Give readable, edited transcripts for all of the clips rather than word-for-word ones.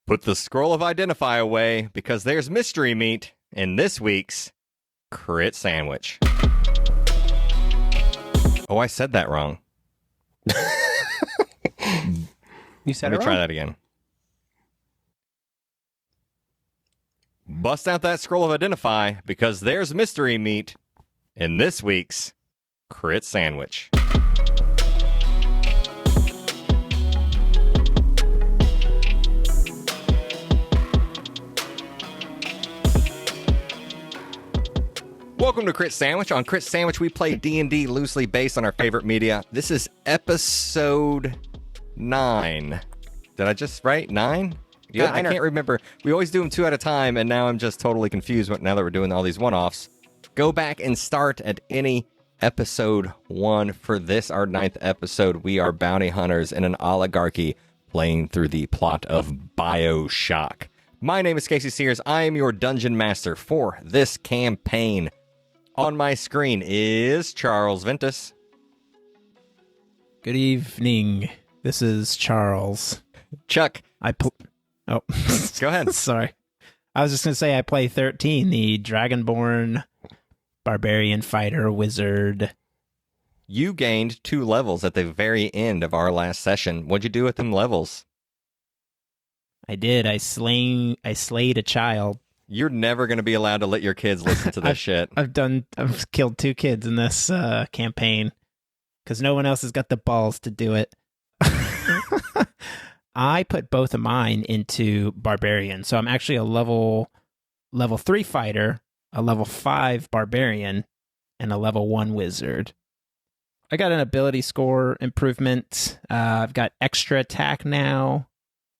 Put the scroll of identify away because there's mystery meat in this week's Crit Sandwich. Oh, I said that wrong. You said Let me try that again. Bust out that scroll of identify because there's mystery meat in this week's Crit Sandwich. Welcome to Crit Sandwich. On Crit Sandwich, we play D&D loosely based on our favorite media. This is episode 9. Did I just write 9? Yeah, I can't remember. We always do them 2 at a time, and now I'm just totally confused now that we're doing all these one-offs. Go back and start at any episode 1 for this, our 9th episode. We are bounty hunters in an oligarchy playing through the plot of BioShock. My name is Casey Sears. I am your dungeon master for this campaign. On my screen is Charles Ventus. Good evening. This is Charles. Chuck. Oh, go ahead. Sorry. I was just going to say I play 13, the Dragonborn barbarian fighter wizard. You gained 2 levels at the very end of our last session. What'd you do with them levels? I did. I slayed a child. You're never going to be allowed to let your kids listen to this shit. I've killed 2 kids in this campaign because no one else has got the balls to do it. I put both of mine into barbarian, so I'm actually a level 3 fighter, a level 5 barbarian, and a level 1 wizard. I got an ability score improvement. I've got extra attack now,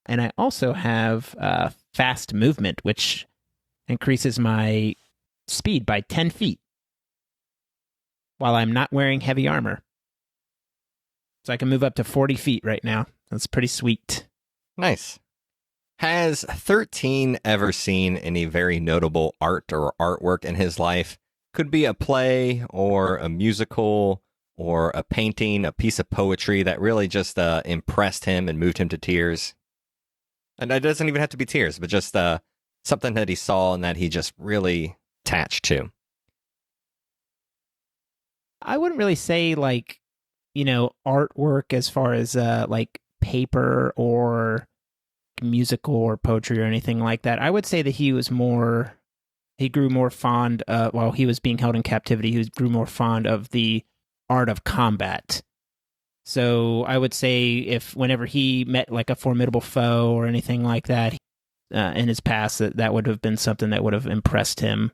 and I also have fast movement, which increases my speed by 10 feet while I'm not wearing heavy armor. So I can move up to 40 feet right now. That's pretty sweet. Nice. Has 13 ever seen any very notable art or artwork in his life? Could be a play or a musical or a painting, a piece of poetry that really just impressed him and moved him to tears. And it doesn't even have to be tears, but just something that he saw and that he just really attached to. I wouldn't really say artwork as far as paper or musical or poetry or anything like that. I would say that he grew more fond while he was being held in captivity, he grew more fond of the art of combat. So I would say whenever he met like a formidable foe or anything like that in his past, that would have been something that would have impressed him.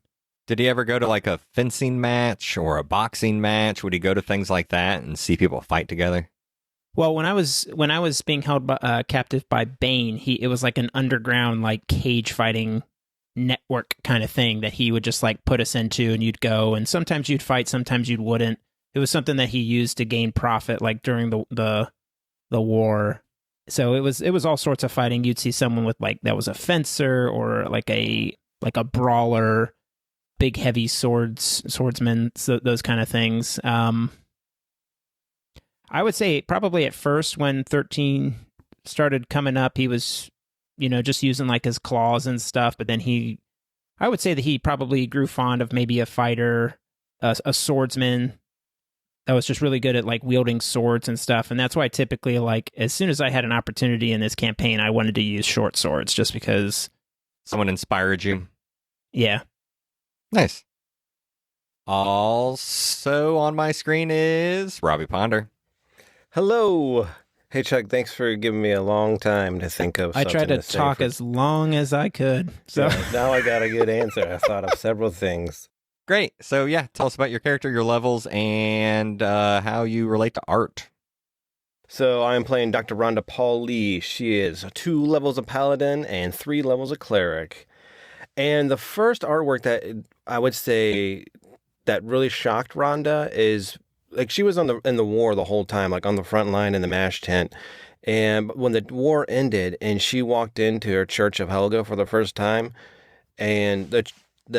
Did he ever go to like a fencing match or a boxing match? Would he go to things like that and see people fight together? Well, when I was being held captive by Bane, it was like an underground like cage fighting network kind of thing that he would just like put us into, and you'd go, and sometimes you'd fight, sometimes you wouldn't. It was something that he used to gain profit, like during the war. So it was all sorts of fighting. You'd see someone with that was a fencer or like a brawler, big heavy swordsman, so those kind of things. I would say probably at first when 13 started coming up, he was, just using like his claws and stuff. But then I would say that he probably grew fond of maybe a fighter, a swordsman that was just really good at like wielding swords and stuff. And that's why typically as soon as I had an opportunity in this campaign, I wanted to use short swords just because. Someone inspired you? Yeah. Nice. Also on my screen is Robbie Ponder. Hello. Hey, Chuck, thanks for giving me a long time to think of something I tried to talk as long as I could. So now I got a good answer. I thought of several things. Great. So, yeah, tell us about your character, your levels, and how you relate to art. So I'm playing Dr. Rhonda Leigh. She is 2 levels of paladin and 3 levels of cleric. And the first artwork that I would say that really shocked Rhonda is she was in the war the whole time, like on the front line in the MASH tent. And when the war ended and she walked into her Church of Helga for the first time, and the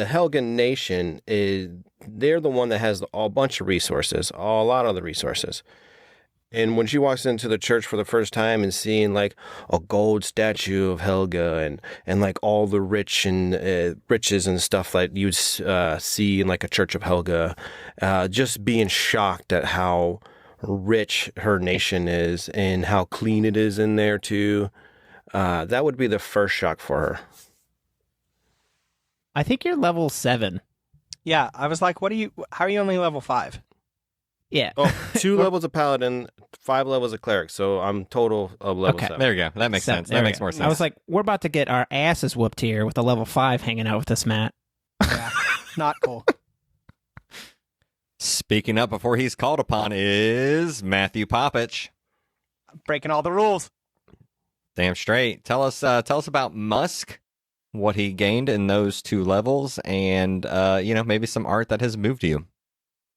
Helgan nation they're the one that has a bunch of resources, a lot of the resources. And when she walks into the church for the first time and seeing like a gold statue of Helga and like all the riches and stuff that you'd see in like a church of Helga, just being shocked at how rich her nation is and how clean it is in there too, that would be the first shock for her. I think you're level 7. Yeah, I was like, how are you only level 5? Yeah. Oh, 2 levels of paladin, 5 levels of cleric, so I'm total of level Okay. 7. There you go. That makes sense. That makes more sense. I was like, we're about to get our asses whooped here with a level 5 hanging out with this Matt. Yeah, not cool. Speaking up before he's called upon is Matthew Popich. Breaking all the rules. Damn straight. Tell us about Musk, what he gained in those 2 levels, and maybe some art that has moved you.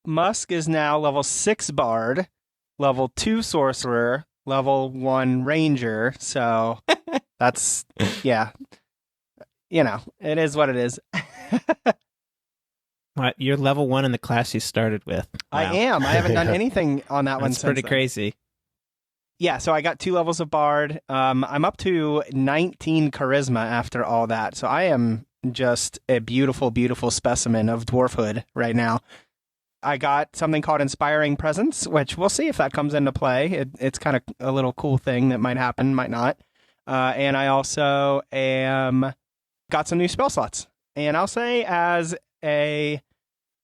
Musk is now level 6 bard, level 2 sorcerer, level 1 ranger. So that's yeah. It is what it is. What, you're level 1 in the class you started with. Wow. I am. I haven't done anything on that one That's since pretty then. crazy. Yeah, so I got 2 levels of bard. I'm up to 19 charisma after all that. So I am just a beautiful, beautiful specimen of dwarfhood right now. I got something called Inspiring Presence, which we'll see if that comes into play. It's kind of a little cool thing that might happen, might not. And I also got some new spell slots. And I'll say as a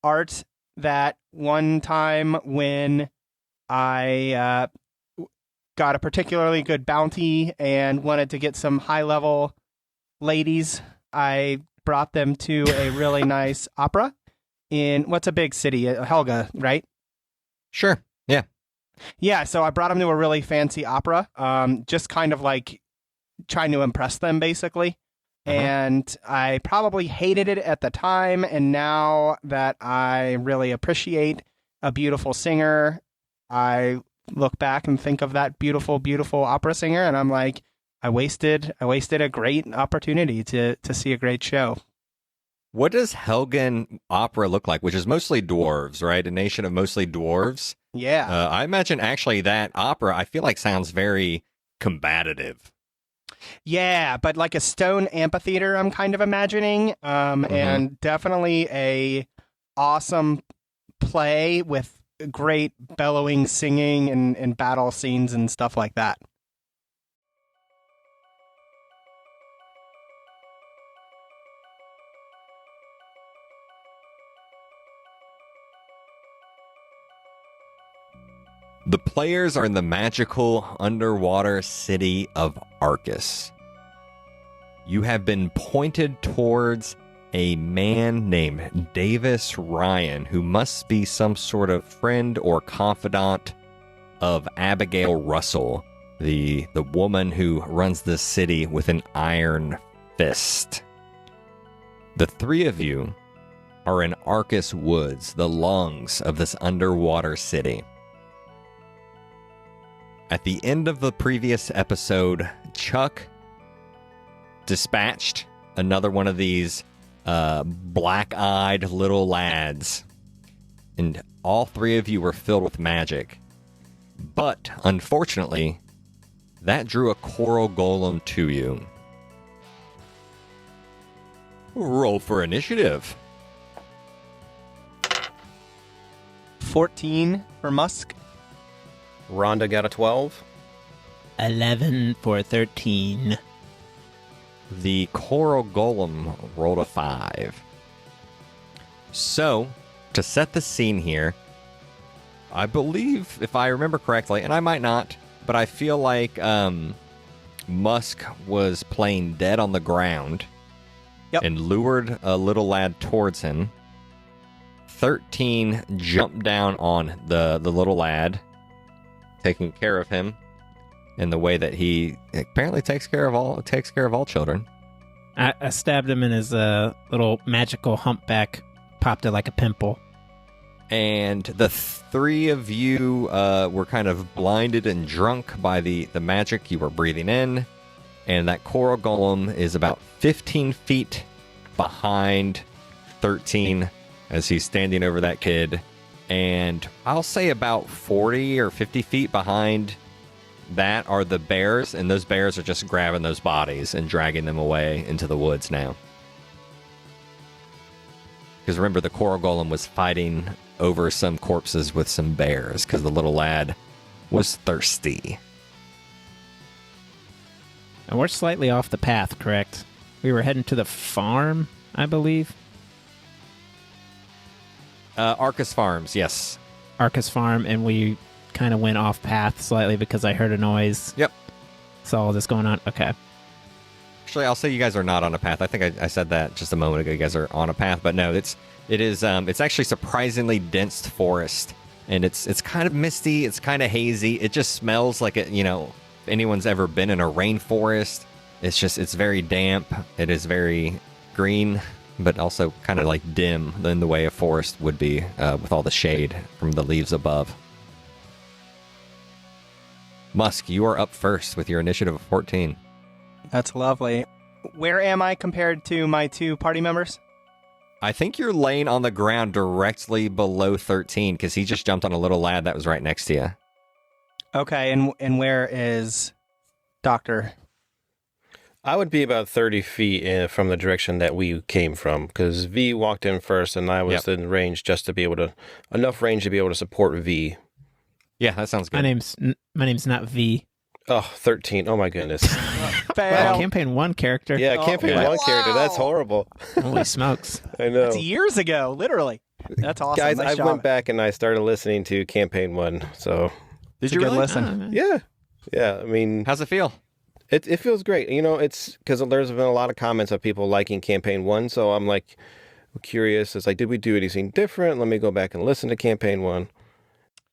art that one time when I got a particularly good bounty and wanted to get some high-level ladies, I brought them to a really nice opera in, what's a big city? Helga, right? Sure. Yeah. Yeah, so I brought them to a really fancy opera, just kind of like trying to impress them, basically. Uh-huh. And I probably hated it at the time, and now that I really appreciate a beautiful singer, I look back and think of that beautiful, beautiful opera singer, and I'm like, I wasted a great opportunity to see a great show. What does Helgan opera look like? Which is mostly dwarves, right? A nation of mostly dwarves. Yeah. I imagine actually that opera, I feel like sounds very combative. Yeah, but like a stone amphitheater, I'm kind of imagining, and definitely a awesome play with great bellowing singing and battle scenes and stuff like that. The players are in the magical underwater city of Arcus. You have been pointed towards a man named Davis Ryan, who must be some sort of friend or confidant of Abigail Russell, the woman who runs this city with an iron fist. The 3 of you are in Arcus Woods, the lungs of this underwater city. At the end of the previous episode, Chuck dispatched another one of these black-eyed little lads, and all 3 of you were filled with magic. But, unfortunately, that drew a coral golem to you. Roll for initiative. 14 for Musk. Rhonda got a 12. 11 for 13. The coral golem rolled a 5. So, to set the scene here, I believe, if I remember correctly, and I might not, but I feel like Musk was playing dead on the ground and lured a little lad towards him. 13 jumped down on the little lad, taking care of him in the way that he apparently takes care of all children. I stabbed him in his little magical humpback, popped it like a pimple. And the 3 of you were kind of blinded and drunk by the magic you were breathing in. And that coral golem is about 15 feet behind 13 as he's standing over that kid. And I'll say about 40 or 50 feet behind that are the bears, and those bears are just grabbing those bodies and dragging them away into the woods now. Because remember, the coral golem was fighting over some corpses with some bears because the little lad was thirsty. And we're slightly off the path, correct? We were heading to the farm, I believe. Arcus Farms, yes. Arcus Farm, and we kind of went off path slightly because I heard a noise. Yep. Saw all this going on. Okay. Actually, I'll say you guys are not on a path. I think I said that just a moment ago. You guys are on a path, but no, it's actually surprisingly dense forest, and it's kind of misty. It's kind of hazy. It just smells like it. If anyone's ever been in a rainforest, it's very damp. It is very green, but also kind of like dim in the way a forest would be with all the shade from the leaves above. Musk, you are up first with your initiative of 14. That's lovely. Where am I compared to my two party members? I think you're laying on the ground directly below 13 because he just jumped on a little lad that was right next to you. Okay, and where is Doctor? I would be about 30 feet from the direction that we came from, because V walked in first, and I was in range just to be able to, enough range to be able to support V. Yeah, that sounds good. My name's not V. Oh, 13. Oh, my goodness. Fail. Campaign 1 character. Yeah, campaign 1 character. That's horrible. Holy smokes. I know. That's years ago, literally. That's awesome. Guys, Nice I job. went back and I started listening to campaign 1, so... Did It's you a good really? listen. Yeah, I mean... How's it feel? It feels great. It's because there's been a lot of comments of people liking campaign 1, so I'm like curious. It's like, did we do anything different? Let me go back and listen to campaign 1.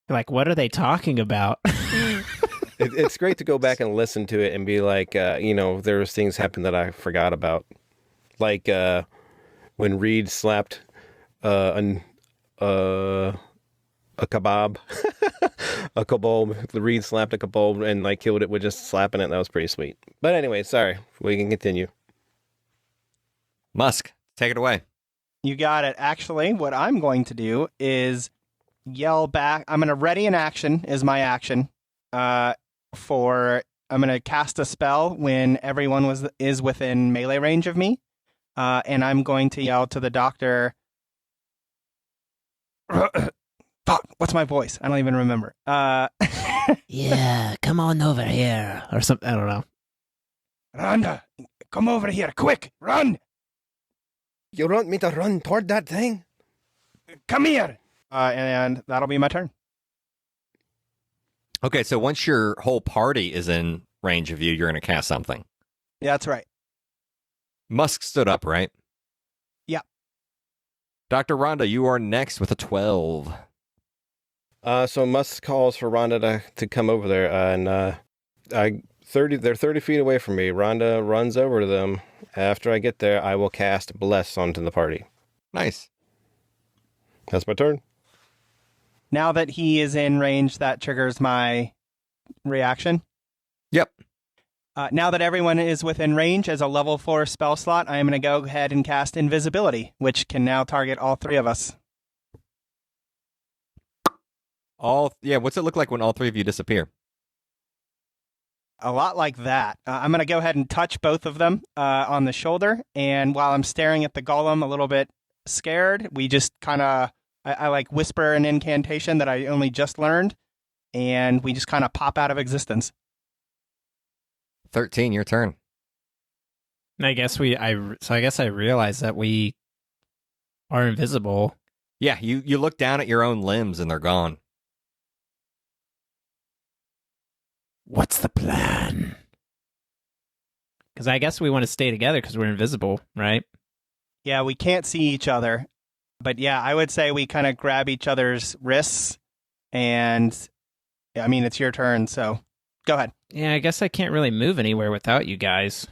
Like, what are they talking about? It's great to go back and listen to it and be like, there was things happened that I forgot about. Like when Reed slapped a kebab. A kobold. Reed slapped a kobold and killed it with just slapping it. That was pretty sweet. But anyway, sorry. We can continue. Musk, take it away. You got it. Actually, what I'm going to do is yell back. I'm going to ready an action is my action. I'm going to cast a spell when everyone is within melee range of me. And I'm going to yell to the doctor. Fuck, what's my voice? I don't even remember. Yeah, come on over here. Or something. I don't know. Rhonda, come over here, quick, run. You want me to run toward that thing? Come here. And that'll be my turn. Okay, so once your whole party is in range of you, you're going to cast something. Yeah, that's right. Musk stood up, right? Yeah. Dr. Rhonda, you are next with a 12. So Musk calls for Rhonda to come over there, and they're 30 feet away from me. Rhonda runs over to them. After I get there, I will cast Bless onto the party. Nice. That's my turn. Now that he is in range, that triggers my reaction. Yep. Now that everyone is within range as a level 4 spell slot, I am going to go ahead and cast Invisibility, which can now target all 3 of us. What's it look like when all 3 of you disappear? A lot like that. I'm going to go ahead and touch both of them on the shoulder, and while I'm staring at the golem a little bit scared, we just kind of, I whisper an incantation that I only just learned, and we just kind of pop out of existence. 13, your turn. I guess I realized that we are invisible. Yeah, you look down at your own limbs and they're gone. What's the plan? Because I guess we want to stay together because we're invisible, right? Yeah, we can't see each other. But yeah, I would say we kind of grab each other's wrists, and I mean, it's your turn, so go ahead. Yeah, I guess I can't really move anywhere without you guys.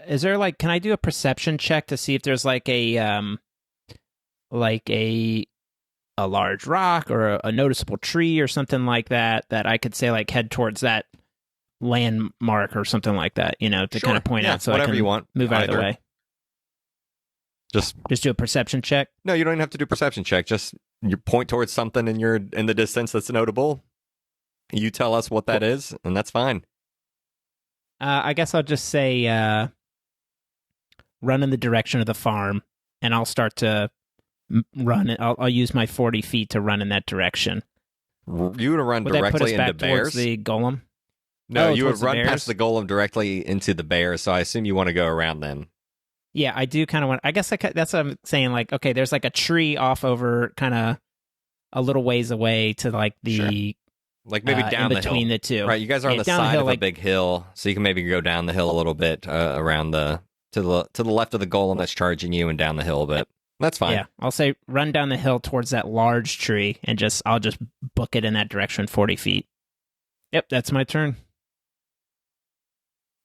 Is there can I do a perception check to see if there's a large rock or a noticeable tree or something like that I could say head towards that landmark or something like that, to Sure. kind of point Yeah, out so whatever I can you want. move out of the Either. way. Just do a perception check. no, you don't even have to do a perception check. Just you point towards something in the distance that's notable. You tell us what that is, and that's fine. I guess I'll just say run in the direction of the farm, and I'll start to run. I'll use my 40 feet to run in that direction. You would run Would that put directly us into back towards bears. the golem? No, Oh, you would towards the run bears? past the golem directly into the bears. So I assume you want to go around them. Yeah, I do kind of want. I guess that's what I'm saying. Like, okay, there's like a tree off over kind of a little ways away to like the Like maybe down in the between hill. the two. Right, you guys are on Yeah, the down the side hill, of like- a big hill, so you can maybe go down the hill a little bit around to the left of the golem that's charging you, and down the hill a bit. That's fine. Yeah, I'll say run down the hill towards that large tree, and I'll just book it in that direction, 40 feet. Yep, that's my turn.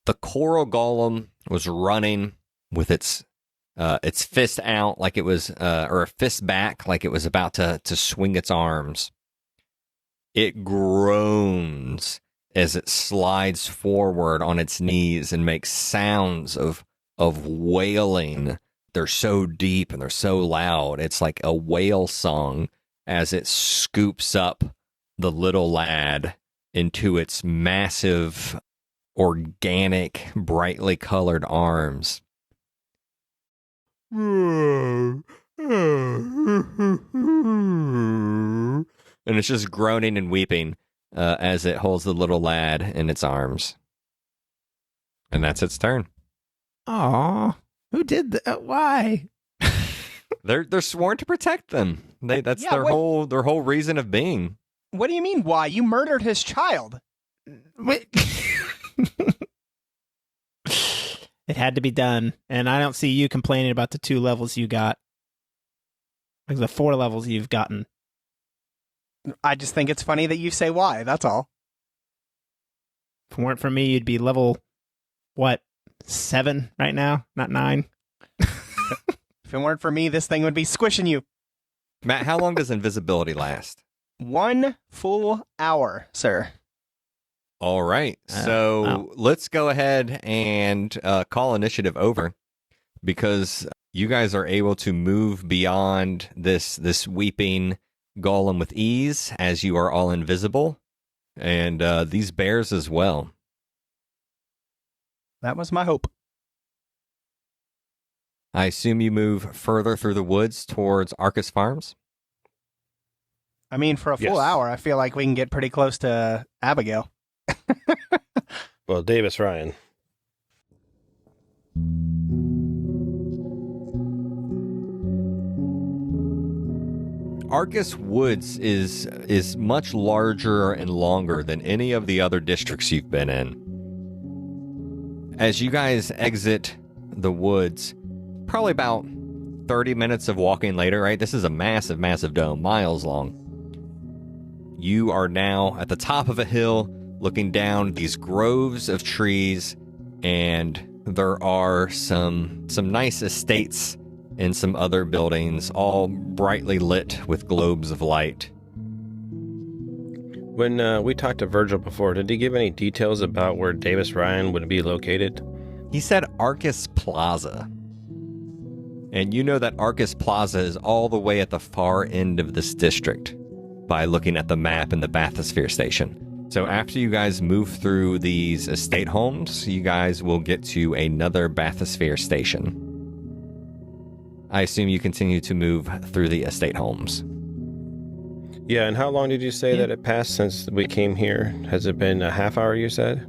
The coral golem was running with its fist out like it was, or a fist back like it was about to swing its arms. It groans as it slides forward on its knees and makes sounds of wailing. They're so deep and they're so loud. It's like a whale song as it scoops up the little lad into its massive, organic, brightly colored arms. And it's just groaning and weeping as it holds the little lad in its arms. And that's its turn. Aw, who did that? Why? They're sworn to protect them. That's Yeah, their whole reason of being. What do you mean, why? You murdered his child. Wait. It had to be done, and I don't see you complaining about the 2 levels you got. Like the 4 levels you've gotten. I just think it's funny that you say why. That's all. If it weren't for me, you'd be level, 7 right now? Not 9? If it weren't for me, this thing would be squishing you. Matt, how long does invisibility last? 1 full hour, sir. All right. So wow. let's go ahead and call initiative over, because you guys are able to move beyond this weeping golem with ease, as you are all invisible, and these bears as well. That was my hope. I assume you move further through the woods towards Arcus Farms. I mean, for a full Yes. hour, I feel like we can get pretty close to Abigail. Well, Davis Ryan. Arcus Woods is much larger and longer than any of the other districts you've been in. As you guys exit the woods, probably about 30 minutes of walking later, right? This is a massive, massive dome, miles long. You are now at the top of a hill, looking down these groves of trees, and there are some nice estates and some other buildings, all brightly lit with globes of light. When we talked to Virgil before, did he give any details about where Davis Ryan would be located? He said Arcus Plaza. And you know that Arcus Plaza is all the way at the far end of this district by looking at the map in the bathysphere station. So after you guys move through these estate homes, you guys will get to another bathysphere station. I assume you continue to move through the estate homes. Yeah, and how long did you say that it passed since we came here? Has it been a half hour, you said?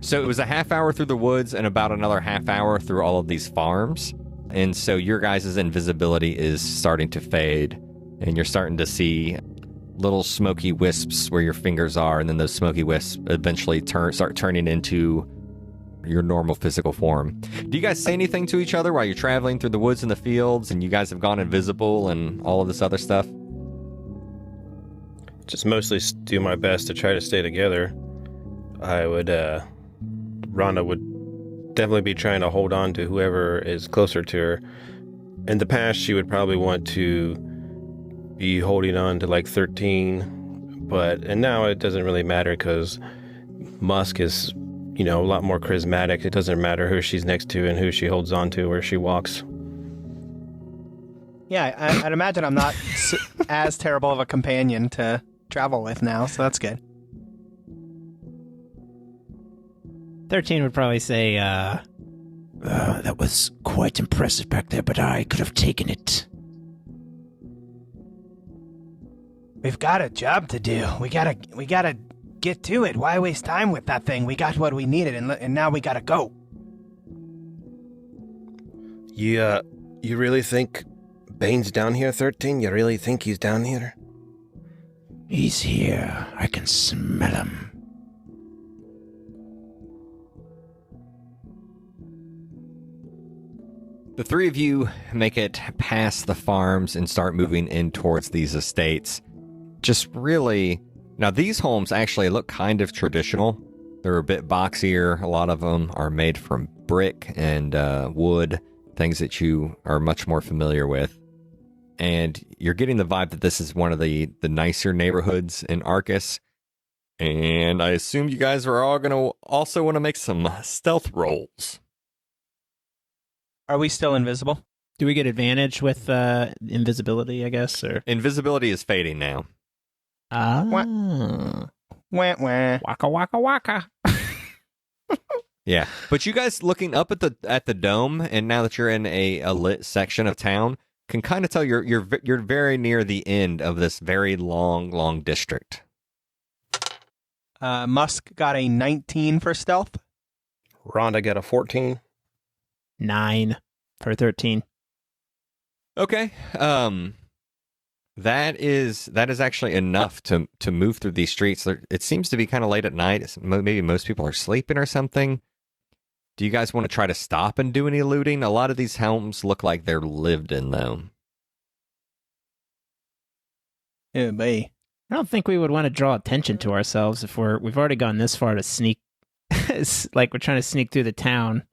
So it was a half hour through the woods and about another half hour through all of these farms. And so your guys' invisibility is starting to fade, and you're starting to see little smoky wisps where your fingers are, and then those smoky wisps eventually start turning into your normal physical form. Do you guys say anything to each other while you're traveling through the woods and the fields, and you guys have gone invisible and all of this other stuff? Just mostly do my best to try to stay together. I would, Rhonda would definitely be trying to hold on to whoever is closer to her. In the past, she would probably want to be holding on to like 13, and now it doesn't really matter because Musk is, a lot more charismatic. It doesn't matter who she's next to and who she holds on to, where she walks. Yeah, I'd imagine I'm not as terrible of a companion to travel with now, so that's good. 13 would probably say, that was quite impressive back there, but I could have taken it. We've got a job to do. We gotta get to it. Why waste time with that thing? We got what we needed, and now we gotta go. You really think Bane's down here, 13? You really think he's down here? He's here. I can smell him. The three of you make it past the farms and start moving in towards these estates. Just really... Now, these homes actually look kind of traditional. They're a bit boxier. A lot of them are made from brick and wood, things that you are much more familiar with. And you're getting the vibe that this is one of the nicer neighborhoods in Arcus. And I assume you guys are all going to also want to make some stealth rolls. Are we still invisible? Do we get advantage with invisibility, I guess? Or Invisibility is fading now. Wah, wah. Waka waka waka. Yeah, but you guys looking up at the dome, and now that you're in a lit section of town, can kind of tell you're very near the end of this very long district. Musk got a 19 for stealth. Rhonda got a 14. 9 for 13. Okay, that is actually enough to move through these streets. It seems to be kind of late at night. Maybe most people are sleeping or something. Do you guys want to try to stop and do any looting? A lot of these homes look like they're lived in, though. Yeah, boy. I don't think we would want to draw attention to ourselves if we've already gone this far to sneak. It's like we're trying to sneak through the town.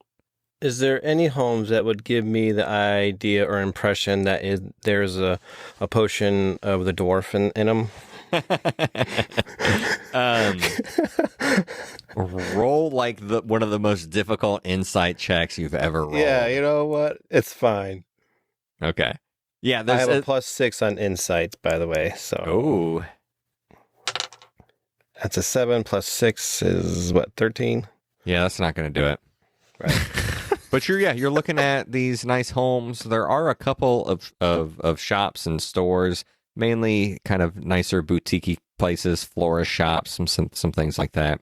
Is there any homes that would give me the idea or impression that there's a potion of the dwarf in them? Roll like one of the most difficult insight checks you've ever rolled. Yeah, you know what? It's fine. Okay. Yeah, I have a +6 on insight, by the way. So. Oh. That's a 7 + 6 is what, 13? Yeah, that's not going to do it. Right. But you're looking at these nice homes. There are a couple of shops and stores, mainly kind of nicer boutique places, florist shops, some things like that.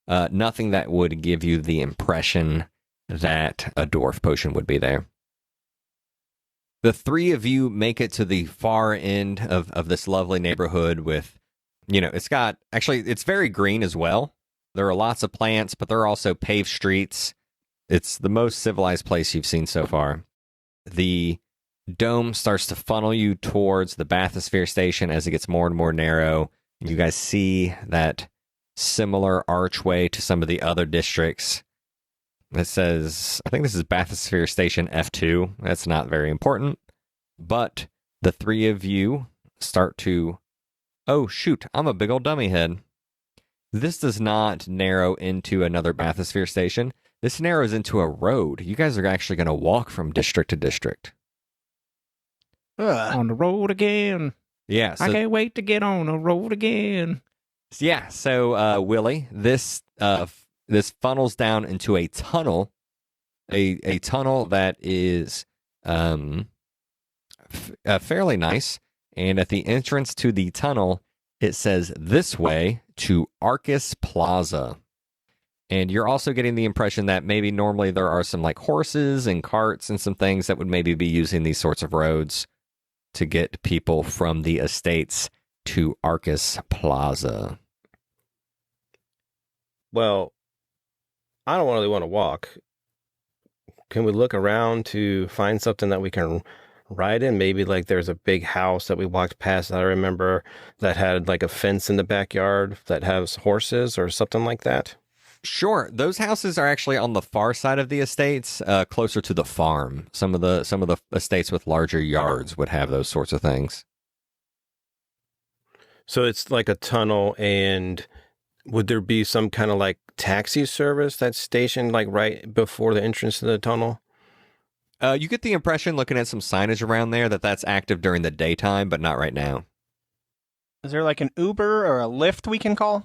Nothing that would give you the impression that a dwarf potion would be there. The three of you make it to the far end of this lovely neighborhood with, it's very green as well. There are lots of plants, but there are also paved streets. It's the most civilized place you've seen so far. The dome starts to funnel you towards the bathysphere station as it gets more and more narrow. You guys see that similar archway to some of the other districts. It says, I think this is bathysphere station F2. That's not very important. But the three of you start to... Oh, shoot, I'm a big old dummy head. This does not narrow into another bathysphere station. This narrows into a road. You guys are actually going to walk from district to district. On the road again. Yeah. I can't wait to get on the road again. Yeah. So, Willie, this funnels down into a tunnel, a tunnel that is fairly nice. And at the entrance to the tunnel, it says this way to Arcus Plaza. And you're also getting the impression that maybe normally there are some like horses and carts and some things that would maybe be using these sorts of roads to get people from the estates to Arcus Plaza. Well, I don't really want to walk. Can we look around to find something that we can ride in? Maybe like there's a big house that we walked past that I remember that had like a fence in the backyard that has horses or something like that. Sure. Those houses are actually on the far side of the estates, closer to the farm. Some of the estates with larger yards would have those sorts of things. So it's like a tunnel, and would there be some kind of like taxi service that's stationed like right before the entrance to the tunnel? You get the impression, looking at some signage around there, that that's active during the daytime, but not right now. Is there like an Uber or a Lyft we can call?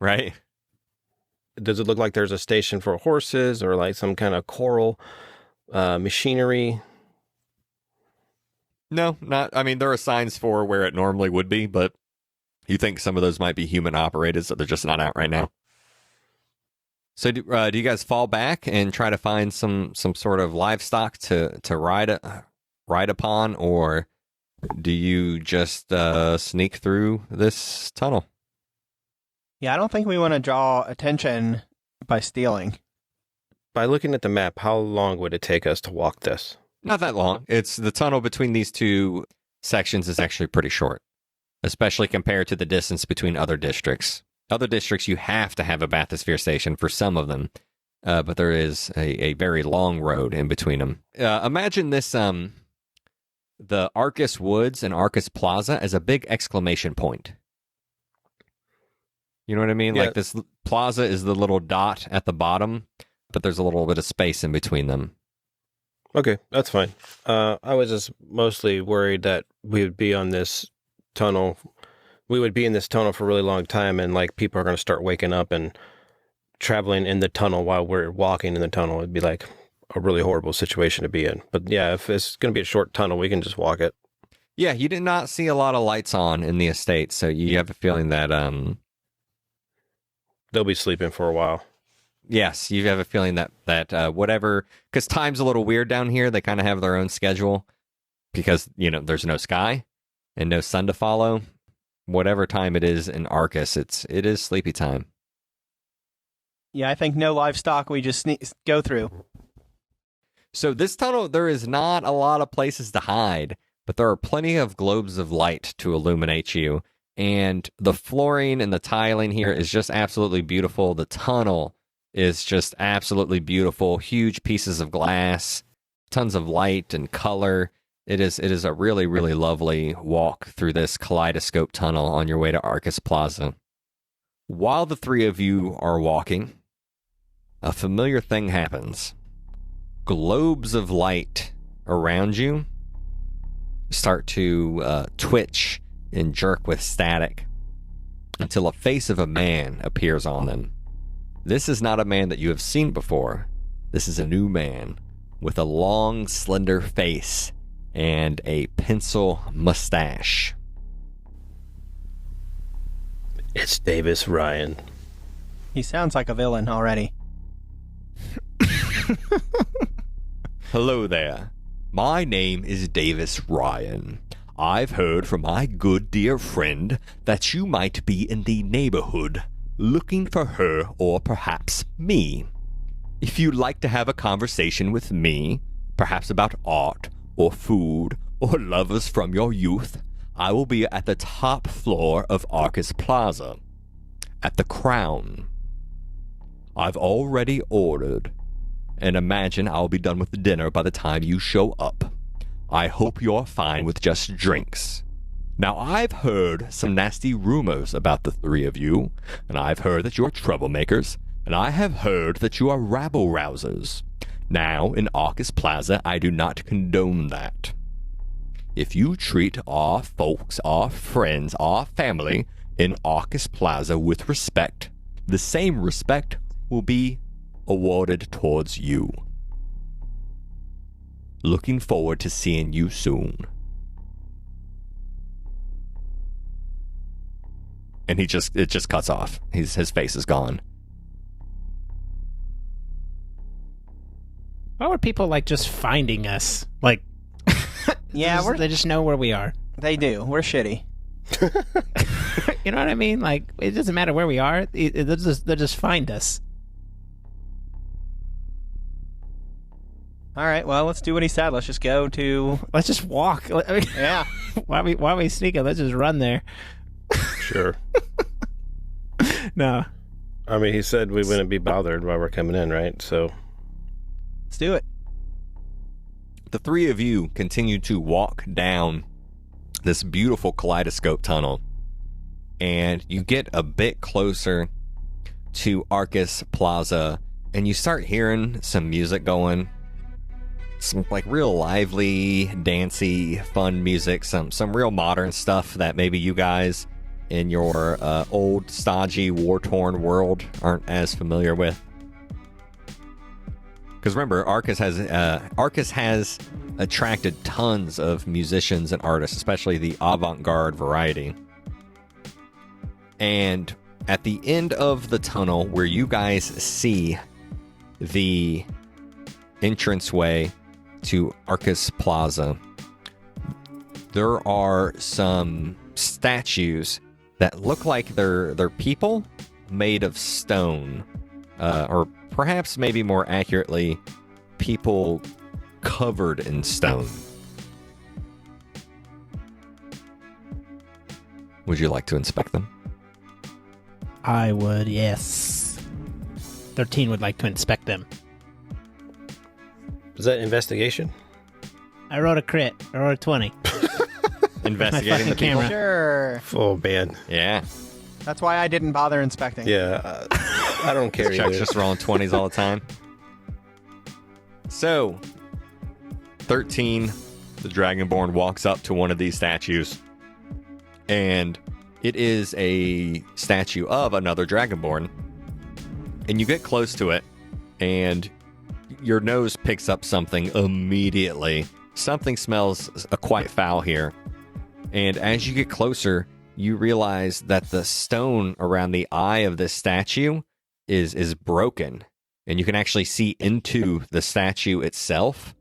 Right? Does it look like there's a station for horses or like some kind of coral machinery? No, not. I mean, there are signs for where it normally would be, but you think some of those might be human operated, so they're just not out right now. So do you guys fall back and try to find some sort of livestock to ride upon, or do you just sneak through this tunnel? Yeah, I don't think we want to draw attention by stealing. By looking at the map, how long would it take us to walk this? Not that long. It's the tunnel between these two sections is actually pretty short, especially compared to the distance between other districts. Other districts, you have to have a bathysphere station for some of them, but there is a very long road in between them. Imagine this, the Arcus Woods and Arcus Plaza as a big exclamation point. You know what I mean? Yeah. Like this plaza is the little dot at the bottom, but there's a little bit of space in between them. Okay, that's fine. I was just mostly worried that we would be on this tunnel. We would be in this tunnel for a really long time, and like people are going to start waking up and traveling in the tunnel while we're walking in the tunnel. It'd be like a really horrible situation to be in. But yeah, if it's going to be a short tunnel, we can just walk it. Yeah, you did not see a lot of lights on in the estate, so you have a feeling that They'll be sleeping for a while. yes, you have a feeling that whatever, because time's a little weird down here. They kind of have their own schedule because, there's no sky and no sun to follow. Whatever time it is in Arcus, it is sleepy time. Yeah, I think no livestock. We just go through. So this tunnel, there is not a lot of places to hide, but there are plenty of globes of light to illuminate you. And the flooring and the tiling here is just absolutely beautiful. The tunnel is just absolutely beautiful. Huge pieces of glass, tons of light and color. It is a really, really lovely walk through this kaleidoscope tunnel on your way to Arcus Plaza. While the three of you are walking, a familiar thing happens. Globes of light around you start to twitch and jerk with static until a face of a man appears on them. This is not a man that you have seen before. This is a new man with a long, slender face and a pencil mustache. It's Davis Ryan. He sounds like a villain already. Hello there. My name is Davis Ryan. I've heard from my good dear friend that you might be in the neighborhood looking for her or perhaps me. If you'd like to have a conversation with me, perhaps about art or food or lovers from your youth, I will be at the top floor of Arcus Plaza, at the Crown. I've already ordered, and imagine I'll be done with the dinner by the time you show up. I hope you're fine with just drinks. Now, I've heard some nasty rumors about the three of you, and I've heard that you're troublemakers, and I have heard that you are rabble-rousers. Now, in Arcus Plaza, I do not condone that. If you treat our folks, our friends, our family in Arcus Plaza with respect, the same respect will be awarded towards you. Looking forward to seeing you soon. And it just cuts off. His face is gone. Why were people like just finding us? Like, Yeah, they just know where we are. they do. We're shitty. You know what I mean? Like, it doesn't matter where we are. They'll just find us. All right, well, let's do what he said. Let's just go to... Let's just walk. I mean, Yeah. why are we sneaking? Let's just run there. Sure. No. I mean, he said we wouldn't be bothered while we're coming in, right? So Let's do it. The three of you continue to walk down this beautiful kaleidoscope tunnel, and you get a bit closer to Arcus Plaza, and you start hearing some music going. some like real lively, dancey, fun music, some real modern stuff that maybe you guys in your old, stodgy, war-torn world aren't as familiar with. Because remember, Arcus has attracted tons of musicians and artists, especially the avant-garde variety. And at the end of the tunnel, where you guys see the entranceway to Arcus Plaza, there are some statues that look like they're people made of stone, or perhaps maybe more accurately, people covered in stone. Would you like to inspect them? I would, yes. 13 would like to inspect them. Is that investigation? I rolled a crit. I rolled a 20. Investigating the fucking people? camera. Sure. Oh, man. Yeah. That's why I didn't bother inspecting. Yeah, I don't care Chuck's either. just rolling 20s all the time. So, 13, the Dragonborn walks up to one of these statues, and it is a statue of another Dragonborn. And you get close to it, and your nose picks up something immediately. Something smells quite foul here. And as you get closer, you realize that the stone around the eye of this statue is broken. And you can actually see into the statue itself.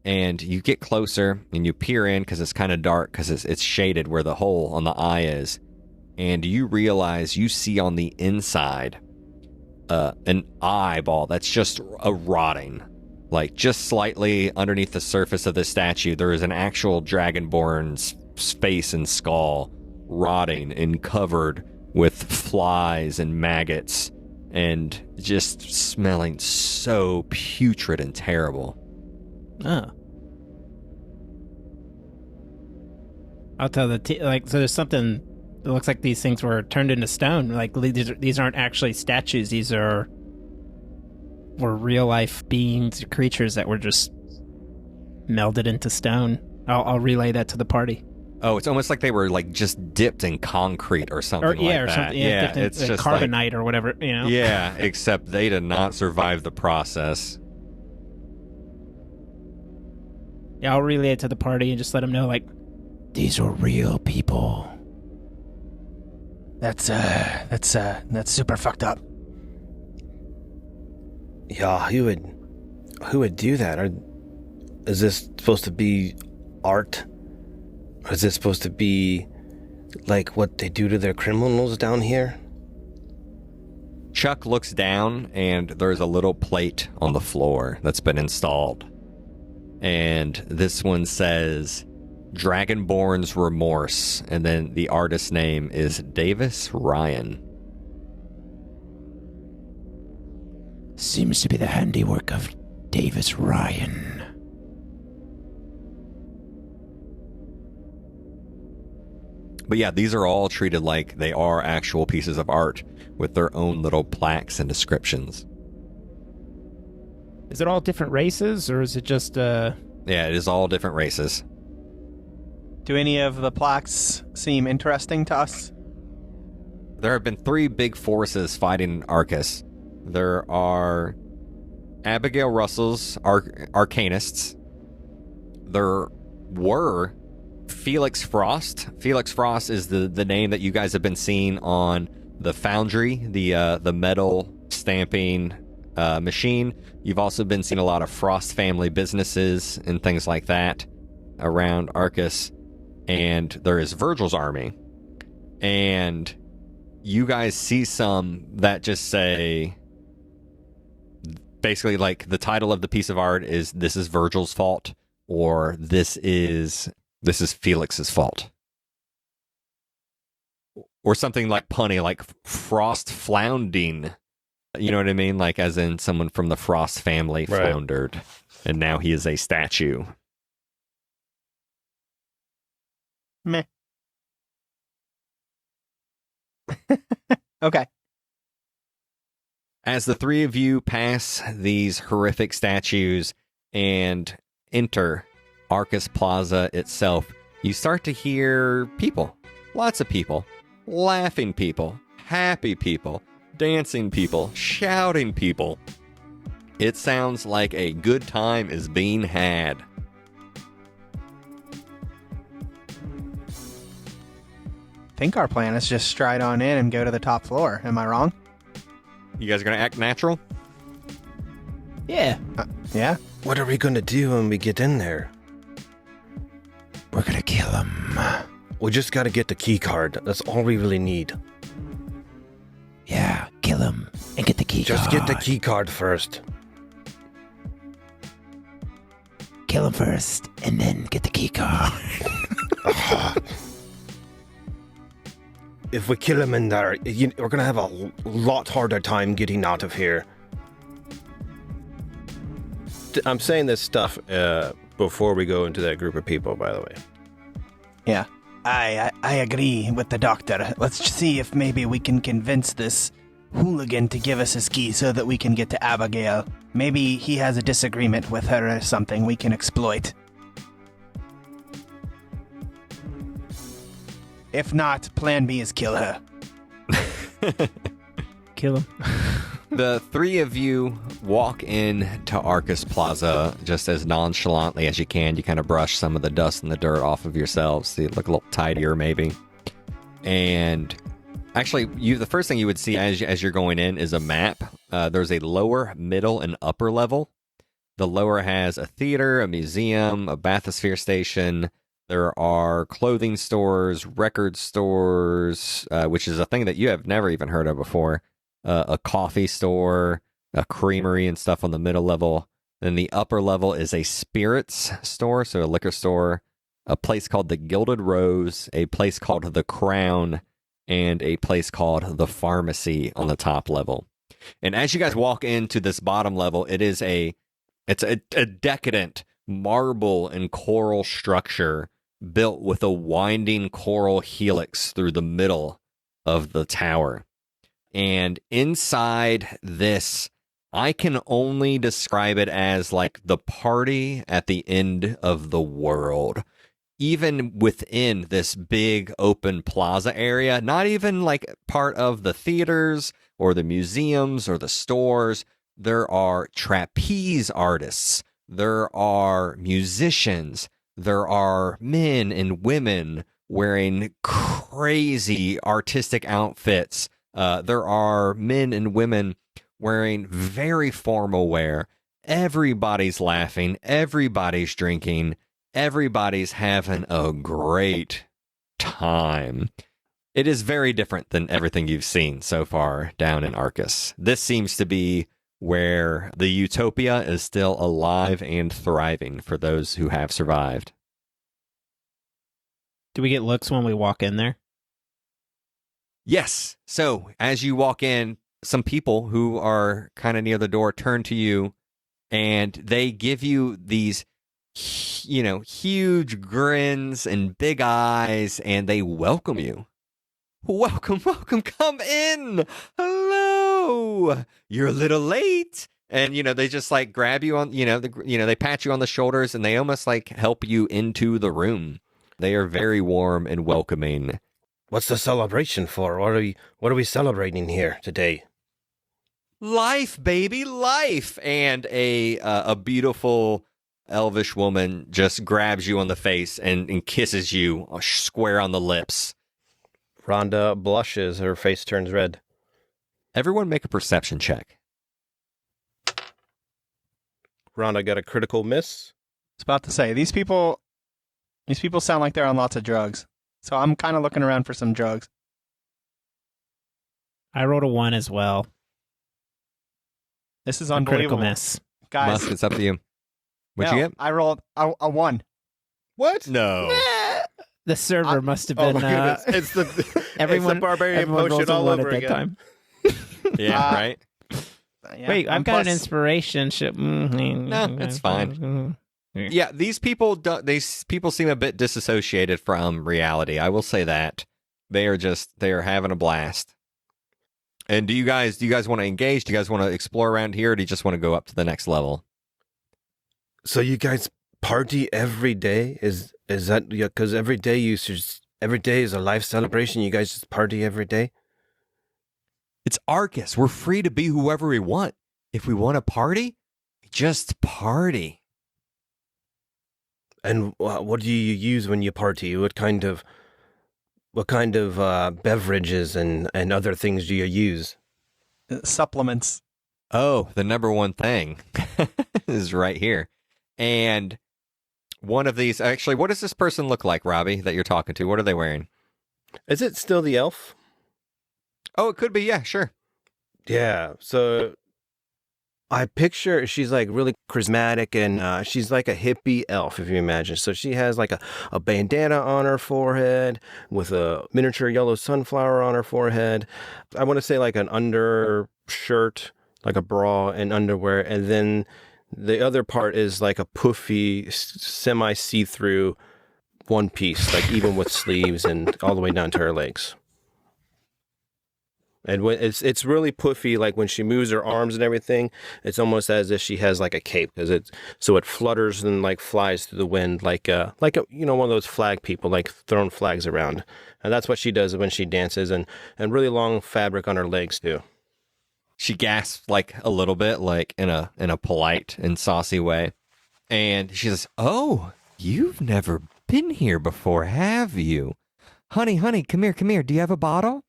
And you get closer and you peer in because it's kind of dark because it's shaded where the hole on the eye is. And you realize you see on the inside an eyeball that's just rotting. Like just slightly underneath the surface of the statue, there is an actual Dragonborn's face and skull rotting and covered with flies and maggots and just smelling so putrid and terrible. Oh. I'll tell so there's something, it looks like these things were turned into stone. Like, these aren't actually statues. These were real life beings, creatures that were just melded into stone. I'll relay that to the party. Oh, it's almost like they were like just dipped in concrete or something like that. Something. Yeah, dipped in, it's just carbonite or whatever, you know? Yeah, except they did not survive the process. Yeah, I'll relay it to the party and just let them know, like, these are real people. That's super fucked up. Yeah, who would do that? Is this supposed to be art? Or is this supposed to be like what they do to their criminals down here? Chuck looks down and there's a little plate on the floor that's been installed. And this one says Dragonborn's Remorse, and then the artist's name is Davis Ryan. Seems to be the handiwork of Davis Ryan. But yeah, these are all treated like they are actual pieces of art with their own little plaques and descriptions. Is it all different races, or is it just, Yeah, it is all different races. Do any of the plaques seem interesting to us? There have been 3 big forces fighting Arcus. There are Abigail Russell's Arcanists. There were Felix Frost. Felix Frost is the name that you guys have been seeing on the foundry, the metal stamping machine. You've also been seeing a lot of Frost family businesses and things like that around Arcus. And there is Virgil's army. And you guys see some that just say, basically, like, the title of the piece of art is "This is Virgil's fault," or this is Felix's fault, or something like punny, like Frost flounding. You know what I mean? Like, as in someone from the Frost family Right. floundered, and now he is a statue. Meh. Okay. As the 3 of you pass these horrific statues and enter Arcus Plaza itself, you start to hear people. Lots of people. Laughing people. Happy people. Dancing people. Shouting people. It sounds like a good time is being had. I think our plan is just stride on in and go to the top floor. Am I wrong? You guys are going to act natural? Yeah. Yeah. What are we going to do when we get in there? We're gonna kill him. We just got to get the key card. That's all we really need. Yeah, kill him and get the key Just get the key card first. Kill him first and then get the key card. If we kill him in there, we're going to have a lot harder time getting out of here. I'm saying this stuff before we go into that group of people, by the way. Yeah. I agree with the doctor. Let's see if maybe we can convince this hooligan to give us his key so that we can get to Abigail. Maybe he has a disagreement with her or something we can exploit. If not, plan B is kill her. Kill him. The three of you walk in to Arcus Plaza just as nonchalantly as you can. You kind of brush some of the dust and the dirt off of yourselves so you look a little tidier, maybe. And actually, the first thing you would see as you're going in is a map. There's a lower, middle, and upper level. The lower has a theater, a museum, a bathysphere station. There are clothing stores, record stores, which is a thing that you have never even heard of before. A coffee store, a creamery and stuff on the middle level. Then the upper level is a spirits store, so a liquor store, a place called the Gilded Rose, a place called the Crown, and a place called the Pharmacy on the top level. And as you guys walk into this bottom level, it's a decadent marble and coral structure built with a winding coral helix through the middle of the tower. And inside this, I can only describe it as like the party at the end of the world. Even within this big open plaza area, not even like part of the theaters or the museums or the stores, there are trapeze artists, there are musicians, there are men and women wearing crazy artistic outfits. There are men and women wearing very formal wear. Everybody's laughing. Everybody's drinking. Everybody's having a great time. It is very different than everything you've seen so far down in Arcus. This seems to be where the utopia is still alive and thriving for those who have survived. Do we get looks when we walk in there? Yes. So as you walk in, some people who are kind of near the door turn to you and they give you these, huge grins and big eyes, and they welcome you. Welcome, welcome, come in. Hello. You're a little late. And, they just like grab you on, they pat you on the shoulders and they almost like help you into the room. They are very warm and welcoming. What's the celebration for? What are we celebrating here today? Life, baby, life. And a beautiful elvish woman just grabs you on the face and kisses you square on the lips. Rhonda blushes. Her face turns red. Everyone make a perception check. Rhonda got a critical miss. I was about to say, these people sound like they're on lots of drugs. So I'm kind of looking around for some drugs. I rolled a 1 as well. This is A critical unbelievable. miss. Guys, Musk, it's up to you. What'd you get? I rolled a 1. What? No. The server must have been. Oh my goodness! It's the everyone, it's the barbarian everyone rolls potion a all 1 over at that again. time. Yeah, right? Yeah, Wait, I've and got an plus- inspiration. No, it's fine. Yeah, these people seem a bit disassociated from reality. I will say that. They are having a blast. And do you guys want to engage? Do you guys want to explore around here, or do you just want to go up to the next level? So you guys party every day? Is that because every day every day is a life celebration? You guys just party every day? It's Arcus. We're free to be whoever we want. If we want to party, we just party. And what do you use when you party? What kind of beverages and other things do you use? Supplements. Oh, the number one thing is right here. And one of these, actually, what does this person look like, Robbie, that you're talking to? What are they wearing? Is it still the elf? Oh, it could be. Yeah, sure. Yeah. So I picture she's like really charismatic and she's like a hippie elf, if you imagine. So she has like a bandana on her forehead with a miniature yellow sunflower on her forehead. I want to say like an undershirt, like a bra and underwear. And then the other part is like a puffy, semi-see-through one piece, like even with sleeves and all the way down to her legs. And when it's really puffy, like when she moves her arms and everything, it's almost as if she has like a cape, because it flutters and like flies through the wind, like a one of those flag people, like throwing flags around. And that's what she does when she dances, and really long fabric on her legs too. She gasps like a little bit, like in a polite and saucy way. And she says, "Oh, you've never been here before, have you? Honey, come here. Do you have a bottle?"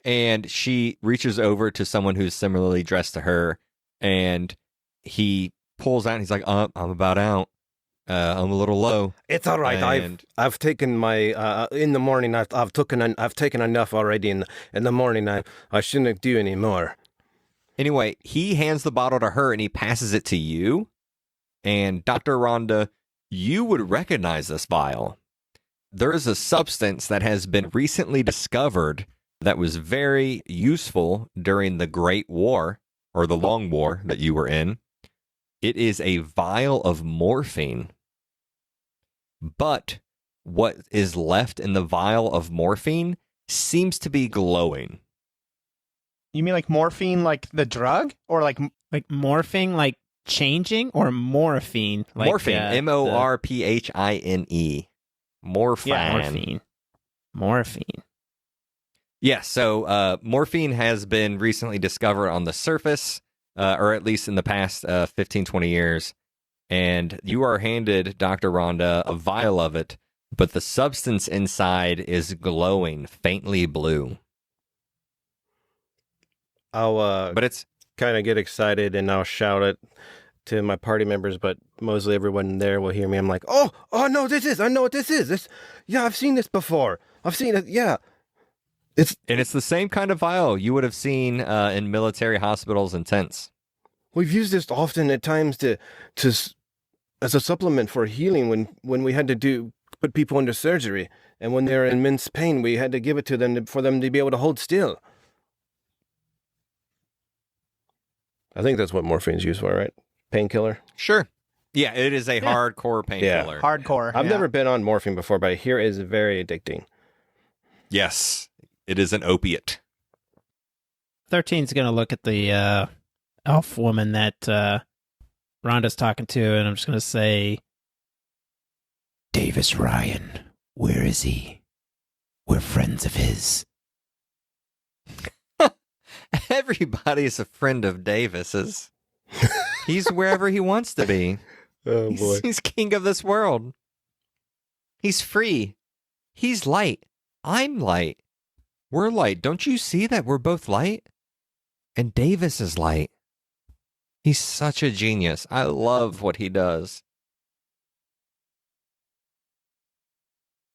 And she reaches over to someone who's similarly dressed to her, and he pulls out and he's like, I'm about out. I'm a little low. It's all right. And I've taken my in the morning. I've taken enough already. In the morning, I shouldn't do any more. Anyway, he hands the bottle to her and he passes it to you. And Dr. Rhonda, you would recognize this vial. There is a substance that has been recently discovered that was very useful during the Great War, or the Long War that you were in. It is a vial of morphine. But what is left in the vial of morphine seems to be glowing. You mean like morphine, like the drug, or like morphing, like changing, or morphine? Like, morphine, morphine. Morphine. Yeah, morphine. Yeah, so morphine has been recently discovered on the surface, or at least in the past 15, 20 years. And you are handed, Dr. Rhonda, a vial of it, but the substance inside is glowing faintly blue. But it's kind of get excited and I'll shout it to my party members, but mostly everyone there will hear me. I'm like, oh no, I know what this is. Yeah, I've seen this before. I've seen it. Yeah. It's the same kind of vial you would have seen in military hospitals and tents. We've used this often at times to as a supplement for healing when we had to put people under surgery, and when they're in immense pain, we had to give it to them for them to be able to hold still. I think that's what morphine's used for, right? Painkiller? Sure. Yeah, it is a hardcore painkiller. Yeah. Hardcore. I've never been on morphine before, but I hear it is very addicting. Yes, it is an opiate. 13's going to look at the elf woman that Rhonda's talking to, and I'm just going to say, Davis Ryan, where is he? We're friends of his. Everybody's a friend of Davis's. He's wherever he wants to be. Oh, boy. He's king of this world. He's free. He's light. I'm light. We're light. Don't you see that we're both light? And Davis is light. He's such a genius. I love what he does.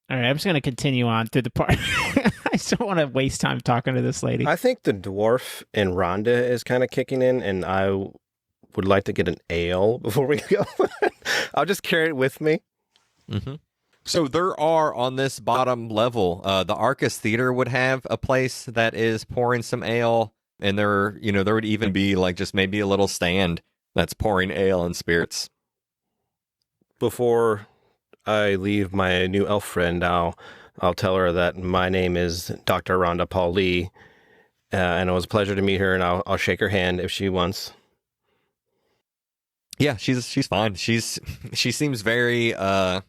All right, I'm just going to continue on through the part. I just don't want to waste time talking to this lady. I think the dwarf in Rhonda is kind of kicking in, and I would like to get an ale before we go. I'll just carry it with me. Mm-hmm. So there are, on this bottom level, the Arcus Theater would have a place that is pouring some ale, and there would even be like just maybe a little stand that's pouring ale and spirits. Before I leave my new elf friend, I'll tell her that my name is Dr. Rhonda Paul Leigh, and it was a pleasure to meet her, and I'll shake her hand if she wants. Yeah, she's fine. She seems very open,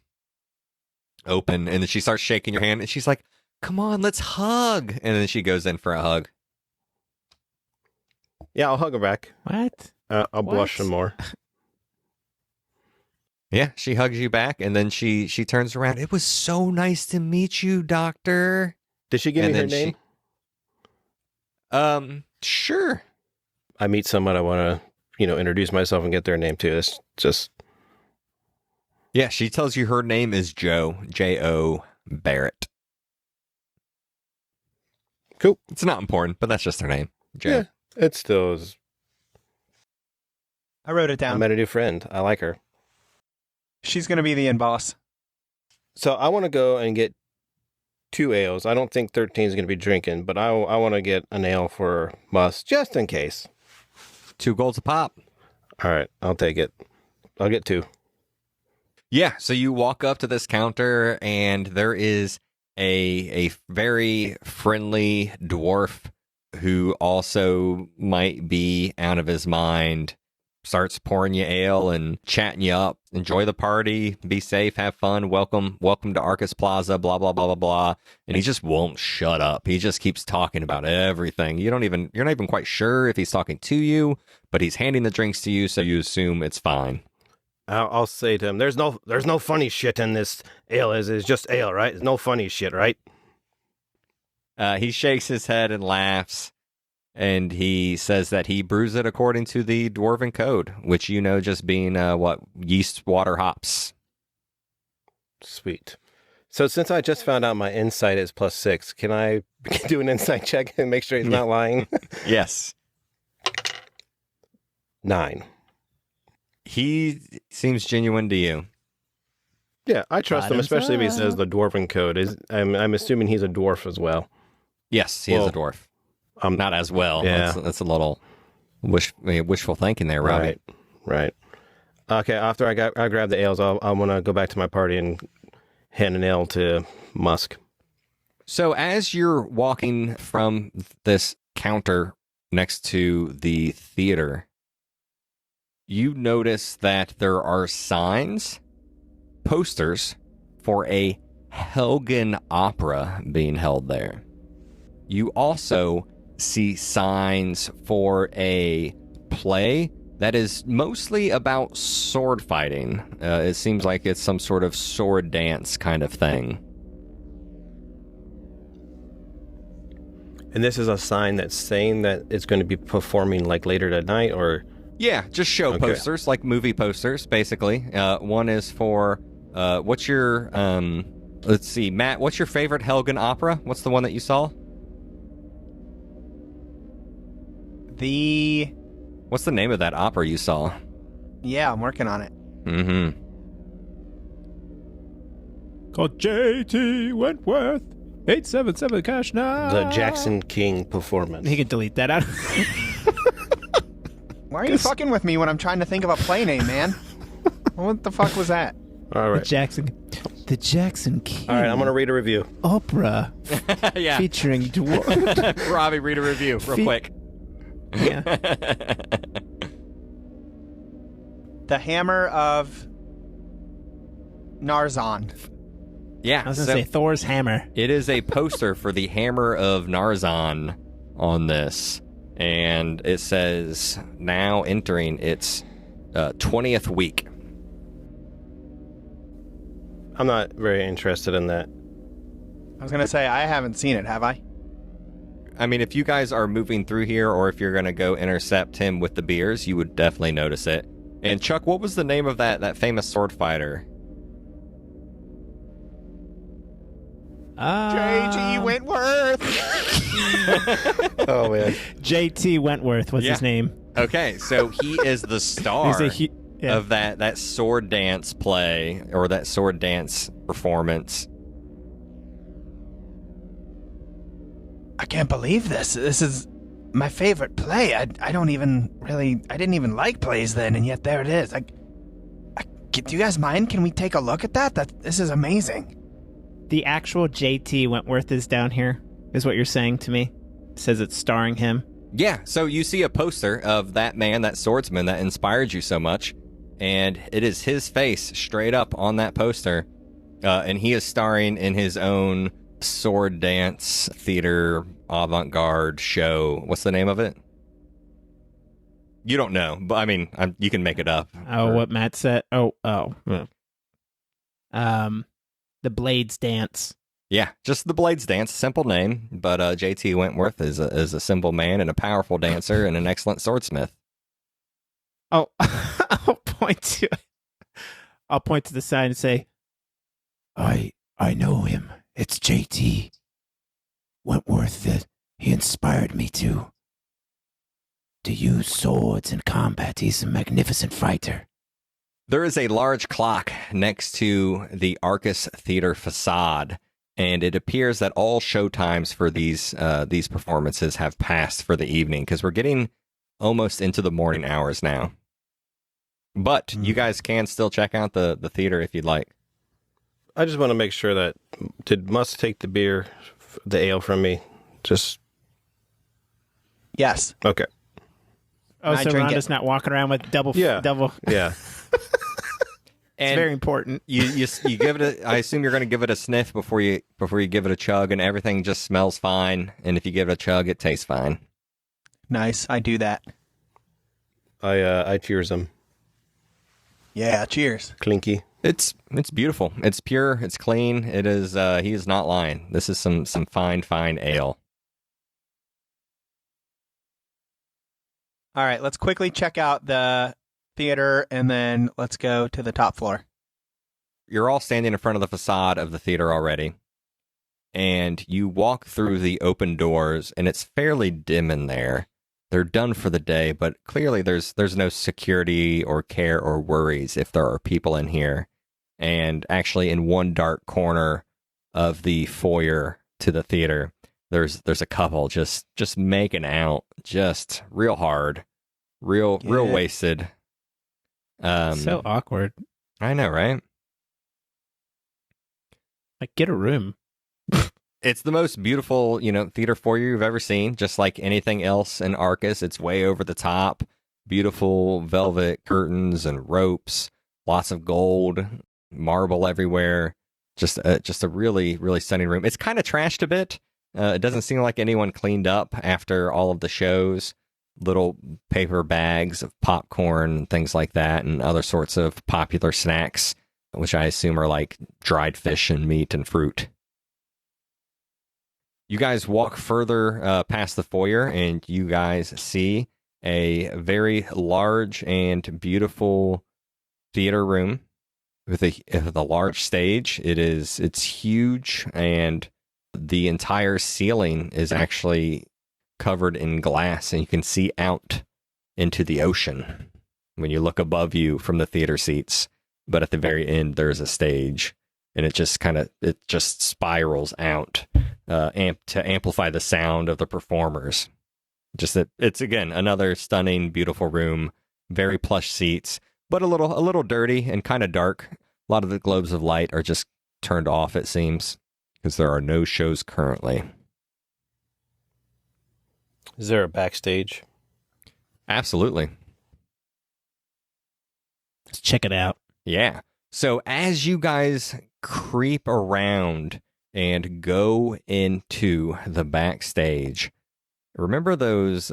and then she starts shaking your hand, and she's like, "Come on, let's hug." And then she goes in for a hug. Yeah, I'll hug her back. What? I'll blush some more. Yeah, she hugs you back, and then she turns around. "It was so nice to meet you, Doctor." Did she give And me her then name? Sure. I meet someone, I want to, introduce myself and get their name too. It's just... Yeah, she tells you her name is Joe, J-O Barrett. Cool. It's not important, but that's just her name, Joe. Yeah, it still is. I wrote it I down. met a new friend. I like her. She's going to be the end boss. So I want to go and get 2 ales. I don't think 13 is going to be drinking, but I want to get an ale for Musk just in case. 2 golds a pop. All right, I'll take it. I'll get 2. Yeah, so you walk up to this counter, and there is a very friendly dwarf who also might be out of his mind. Starts pouring you ale and chatting you up. Enjoy the party. Be safe. Have fun. Welcome to Arcus Plaza. Blah blah blah blah blah. And he just won't shut up. He just keeps talking about everything. You're not even quite sure if he's talking to you, but he's handing the drinks to you, so you assume it's fine. I'll say to him, "There's no funny shit in this ale. It's just ale, right? There's no funny shit, right?" He shakes his head and laughs. And he says that he brews it according to the Dwarven Code, which just being, yeast, water, hops. Sweet. So since I just found out my insight is +6, can I do an insight check and make sure he's not lying? Yes. 9. He seems genuine to you. Yeah, I trust him, especially if he says the Dwarven Code. I'm assuming he's a dwarf as well. Yes, he is a dwarf. Not as well. Yeah. That's a little wishful thinking there, Robbie. Right. Okay, after I grab the ales, I want to go back to my party and hand an ale to Musk. So as you're walking from this counter next to the theater, you notice that there are posters for a Helgen opera being held there. You also see signs for a play that is mostly about sword fighting. It seems like it's some sort of sword dance kind of thing. And this is a sign that's saying that it's going to be performing like later tonight, or... Yeah, just show posters, like movie posters, basically. One is for, what's your, let's see, Matt, what's your favorite Helgen opera? What's the one that you saw? What's the name of that opera you saw? Yeah, I'm working on it. Mm-hmm. Called J.T. Wentworth. 877 cash now. The Jackson King performance. He could delete that out. Why are you fucking with me when I'm trying to think of a play name, man? What the fuck was that? All right. The Jackson King. All right, I'm going to read a review. Opera. Yeah. Featuring dwarf. Robbie, read a review real quick. Yeah. The Hammer of Narzan. Yeah. I was going to say Thor's hammer. It is a poster for the Hammer of Narzan on this. And it says now entering its 20th week. I'm not very interested in that. I was going to say, I haven't seen it, have I? I mean, if you guys are moving through here, or if you're going to go intercept him with the beers, you would definitely notice it. And Chuck, what was the name of that famous sword fighter? J.G. Wentworth. Oh, man. J.T. Wentworth was his name. Okay, so he is the star of that sword dance play, or that sword dance performance. I can't believe this. This is my favorite play. I didn't even like plays then, and yet there it is. Do you guys mind? Can we take a look at that? This is amazing. The actual J.T. Wentworth is down here, is what you're saying to me? It says it's starring him. Yeah, so you see a poster of that man, that swordsman that inspired you so much, and it is his face straight up on that poster, and he is starring in his own sword dance theater avant-garde show. What's the name of it? You don't know, but I mean, you can make it up. Oh, what Matt said. The Blades Dance. Yeah, just the Blades Dance, simple name, but JT Wentworth is a simple man and a powerful dancer and an excellent swordsmith. Oh, I'll point to the sign and say, I know him. It's JT Wentworth. That he inspired me to use swords in combat. He's a magnificent fighter. There is a large clock next to the Arcus Theater facade, and it appears that all show times for these performances have passed for the evening, because we're getting almost into the morning hours now. But you guys can still check out the theater if you'd like. I just want to make sure that, did Musk take the ale from me? Just... Yes. Okay. oh, I so drink Rhonda's not walking around with double. Yeah. It's And very important. you give it I assume you're going to give it a sniff before you give it a chug, and everything just smells fine. And if you give it a chug, it tastes fine. Nice. I do that. I cheers him. Yeah. Cheers. Clinky. It's beautiful. It's pure. It's clean. It is. He is not lying. This is some fine ale. All right. Let's quickly check out the theater, and then let's go to the top floor. You're all standing in front of the facade of the theater already, and you walk through the open doors, and it's fairly dim in there. They're done for the day, but clearly there's no security or care or worries if there are people in here. And actually, in one dark corner of the foyer to the theater, there's a couple just making out, just real hard, real wasted. So awkward. I know, right? Like, get a room. It's the most beautiful, theater foyer you've ever seen. Just like anything else in Arcus, it's way over the top. Beautiful velvet curtains and ropes, lots of gold, marble everywhere. Just a really, really stunning room. It's kind of trashed a bit. It doesn't seem like anyone cleaned up after all of the shows. Little paper bags of popcorn and things like that, and other sorts of popular snacks, which I assume are like dried fish and meat and fruit. You guys walk further past the foyer, and you guys see a very large and beautiful theater room with a large stage. It's huge, and the entire ceiling is actually covered in glass, and you can see out into the ocean when you look above you from the theater seats. But at the very end, there's a stage, and it just spirals out to amplify the sound of the performers. It's again another stunning, beautiful room, very plush seats, but a little dirty and kind of dark. A lot of the globes of light are just turned off, it seems, because there are no shows currently. Is there a backstage? Absolutely. Let's check it out. Yeah. So as you guys creep around and go into the backstage, remember those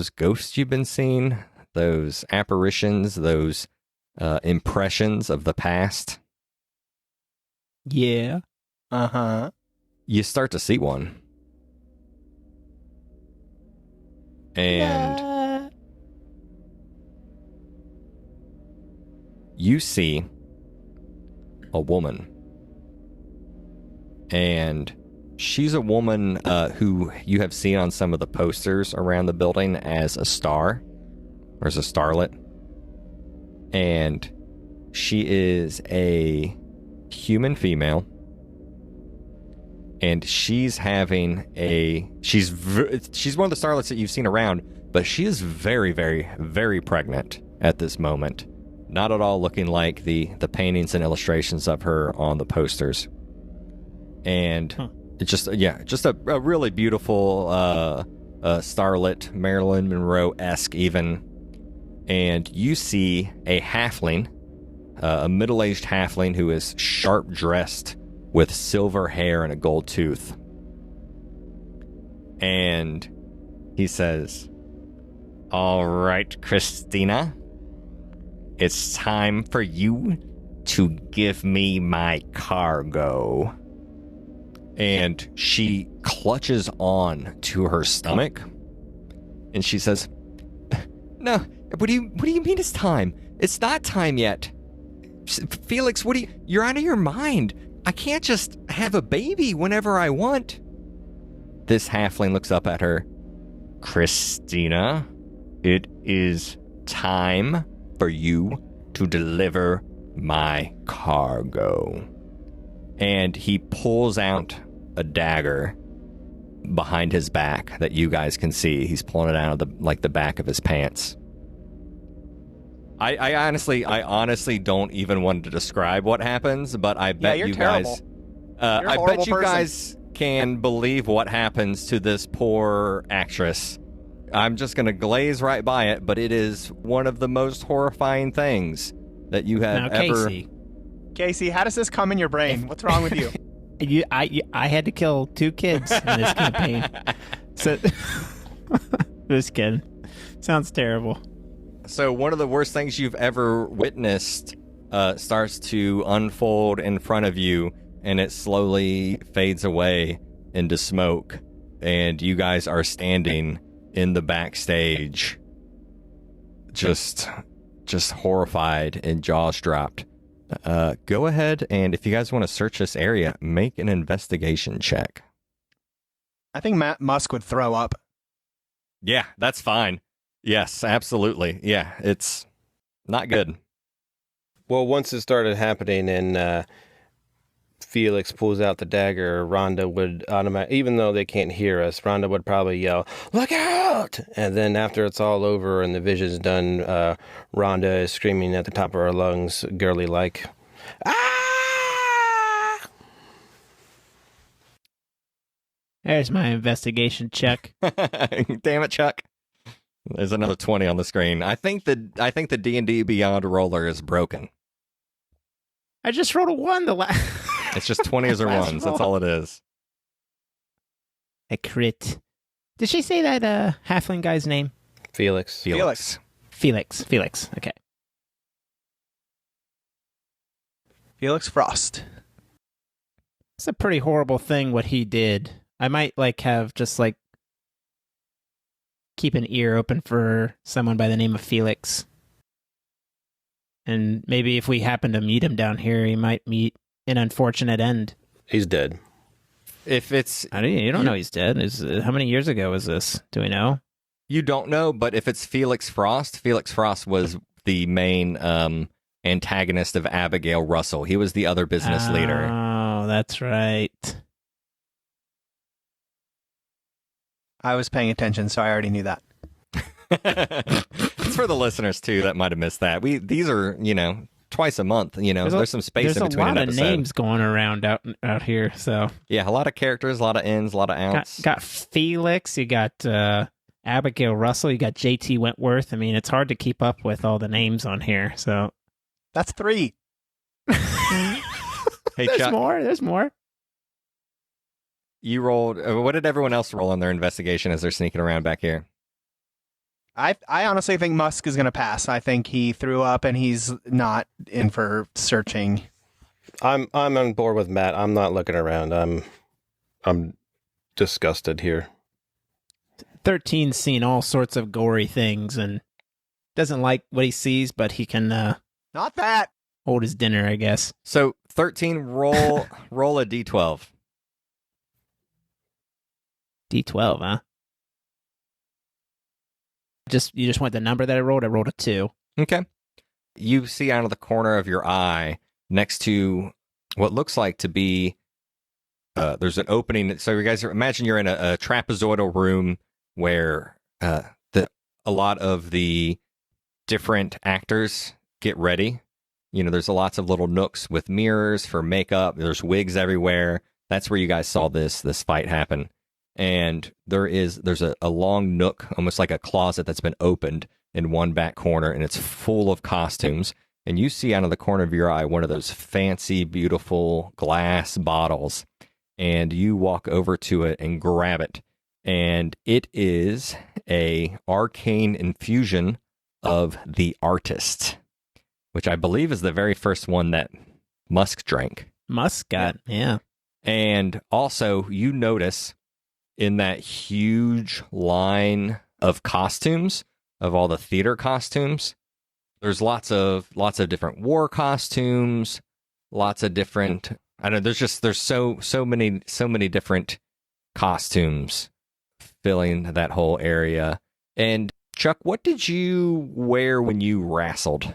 ghosts you've been seeing? Those apparitions, those impressions of the past? Yeah. Uh-huh. You start to see one. And you see a woman. And she's a woman who you have seen on some of the posters around the building as a star, or as a starlet. And she is a human female. And she's having she's one of the starlets that you've seen around, but she is very, very, very pregnant at this moment. Not at all looking like the paintings and illustrations of her on the posters. And it's just a really beautiful starlet, Marilyn Monroe-esque even. and you see a halfling, a middle-aged halfling who is sharp dressed with silver hair and a gold tooth. And he says, "All right, Christina, it's time for you to give me my cargo." And she clutches on to her stomach, and she says, "No, what do you mean it's time? It's not time yet. Felix, you're out of your mind. I can't just have a baby whenever I want." This halfling looks up at her. "Christina, it is time for you to deliver my cargo." And he pulls out a dagger behind his back that you guys can see. He's pulling it out of the back of his pants. I honestly don't even want to describe what happens, but I bet you terrible. guys You're a I horrible bet you person. guys can believe what happens to this poor actress. I'm just going to glaze right by it, but it is one of the most horrifying things that you have Now, ever... Casey, how does this come in your brain? What's wrong with you? I had to kill 2 kids in this campaign. So, just kidding. Sounds terrible. So one of the worst things you've ever witnessed starts to unfold in front of you, and it slowly fades away into smoke, and you guys are standing in the backstage, just horrified and jaws dropped. Go ahead, and if you guys want to search this area, make an investigation check. I think Musk would throw up. Yeah, that's fine. Yes, absolutely. Yeah, it's not good. Well, once it started happening and Felix pulls out the dagger, Rhonda would even though they can't hear us, Rhonda would probably yell, "Look out!" And then after it's all over and the vision's done, Rhonda is screaming at the top of her lungs, girly like, "Ah!" There's my investigation check. Damn it, Chuck. There's another 20 on the screen. I think the D&D Beyond roller is broken. I just rolled a 1 the last. It's just 20s or Last ones. roll. That's all it is. A crit. Did she say that halfling guy's name? Felix. Felix. Felix. Okay. Felix Frost. It's a pretty horrible thing what he did. I might have just keep an ear open for someone by the name of Felix. And maybe if we happen to meet him down here, he might meet an unfortunate end. He's dead. If it's... You don't know he's dead. How many years ago was this? Do we know? You don't know, but if it's Felix Frost was the main antagonist of Abigail Russell. He was the other business leader. Oh, that's right. I was paying attention, so I already knew that. It's for the listeners, too, that might have missed that. These are, twice a month. There's some space in between an There's a lot episode. of names going around out here, so... Yeah, a lot of characters, a lot of ins, a lot of outs. Got Felix, you got Abigail Russell, you got JT Wentworth. I mean, it's hard to keep up with all the names on here, so... That's 3. Hey, There's Chuck, more. you rolled... what did everyone else roll on their investigation as they're sneaking around back here? I honestly think Musk is going to pass. I think he threw up and he's not in for searching. I'm on board with Matt. I'm not looking around. I'm disgusted here. 13's seen all sorts of gory things and doesn't like what he sees, but he can Not that. hold his dinner, I guess. So, 13, roll a d12. D12, huh? You just want the number that I rolled? I rolled a 2. Okay. You see out of the corner of your eye, next to what looks like to be, there's an opening. So you guys imagine you're in a trapezoidal room where a lot of the different actors get ready. There's lots of little nooks with mirrors for makeup. There's wigs everywhere. That's where you guys saw this fight happen. And there's a long nook, almost like a closet that's been opened, in one back corner, and it's full of costumes. And you see out of the corner of your eye one of those fancy, beautiful glass bottles. And you walk over to it and grab it. And it is a arcane infusion of the artist, which I believe is the very first one that Musk drank. Musk got, yeah. And also, you notice in that huge line of costumes, of all the theater costumes, there's lots of different war costumes, lots of different. I don't know. There's so many different costumes filling that whole area. And Chuck, what did you wear when you wrestled?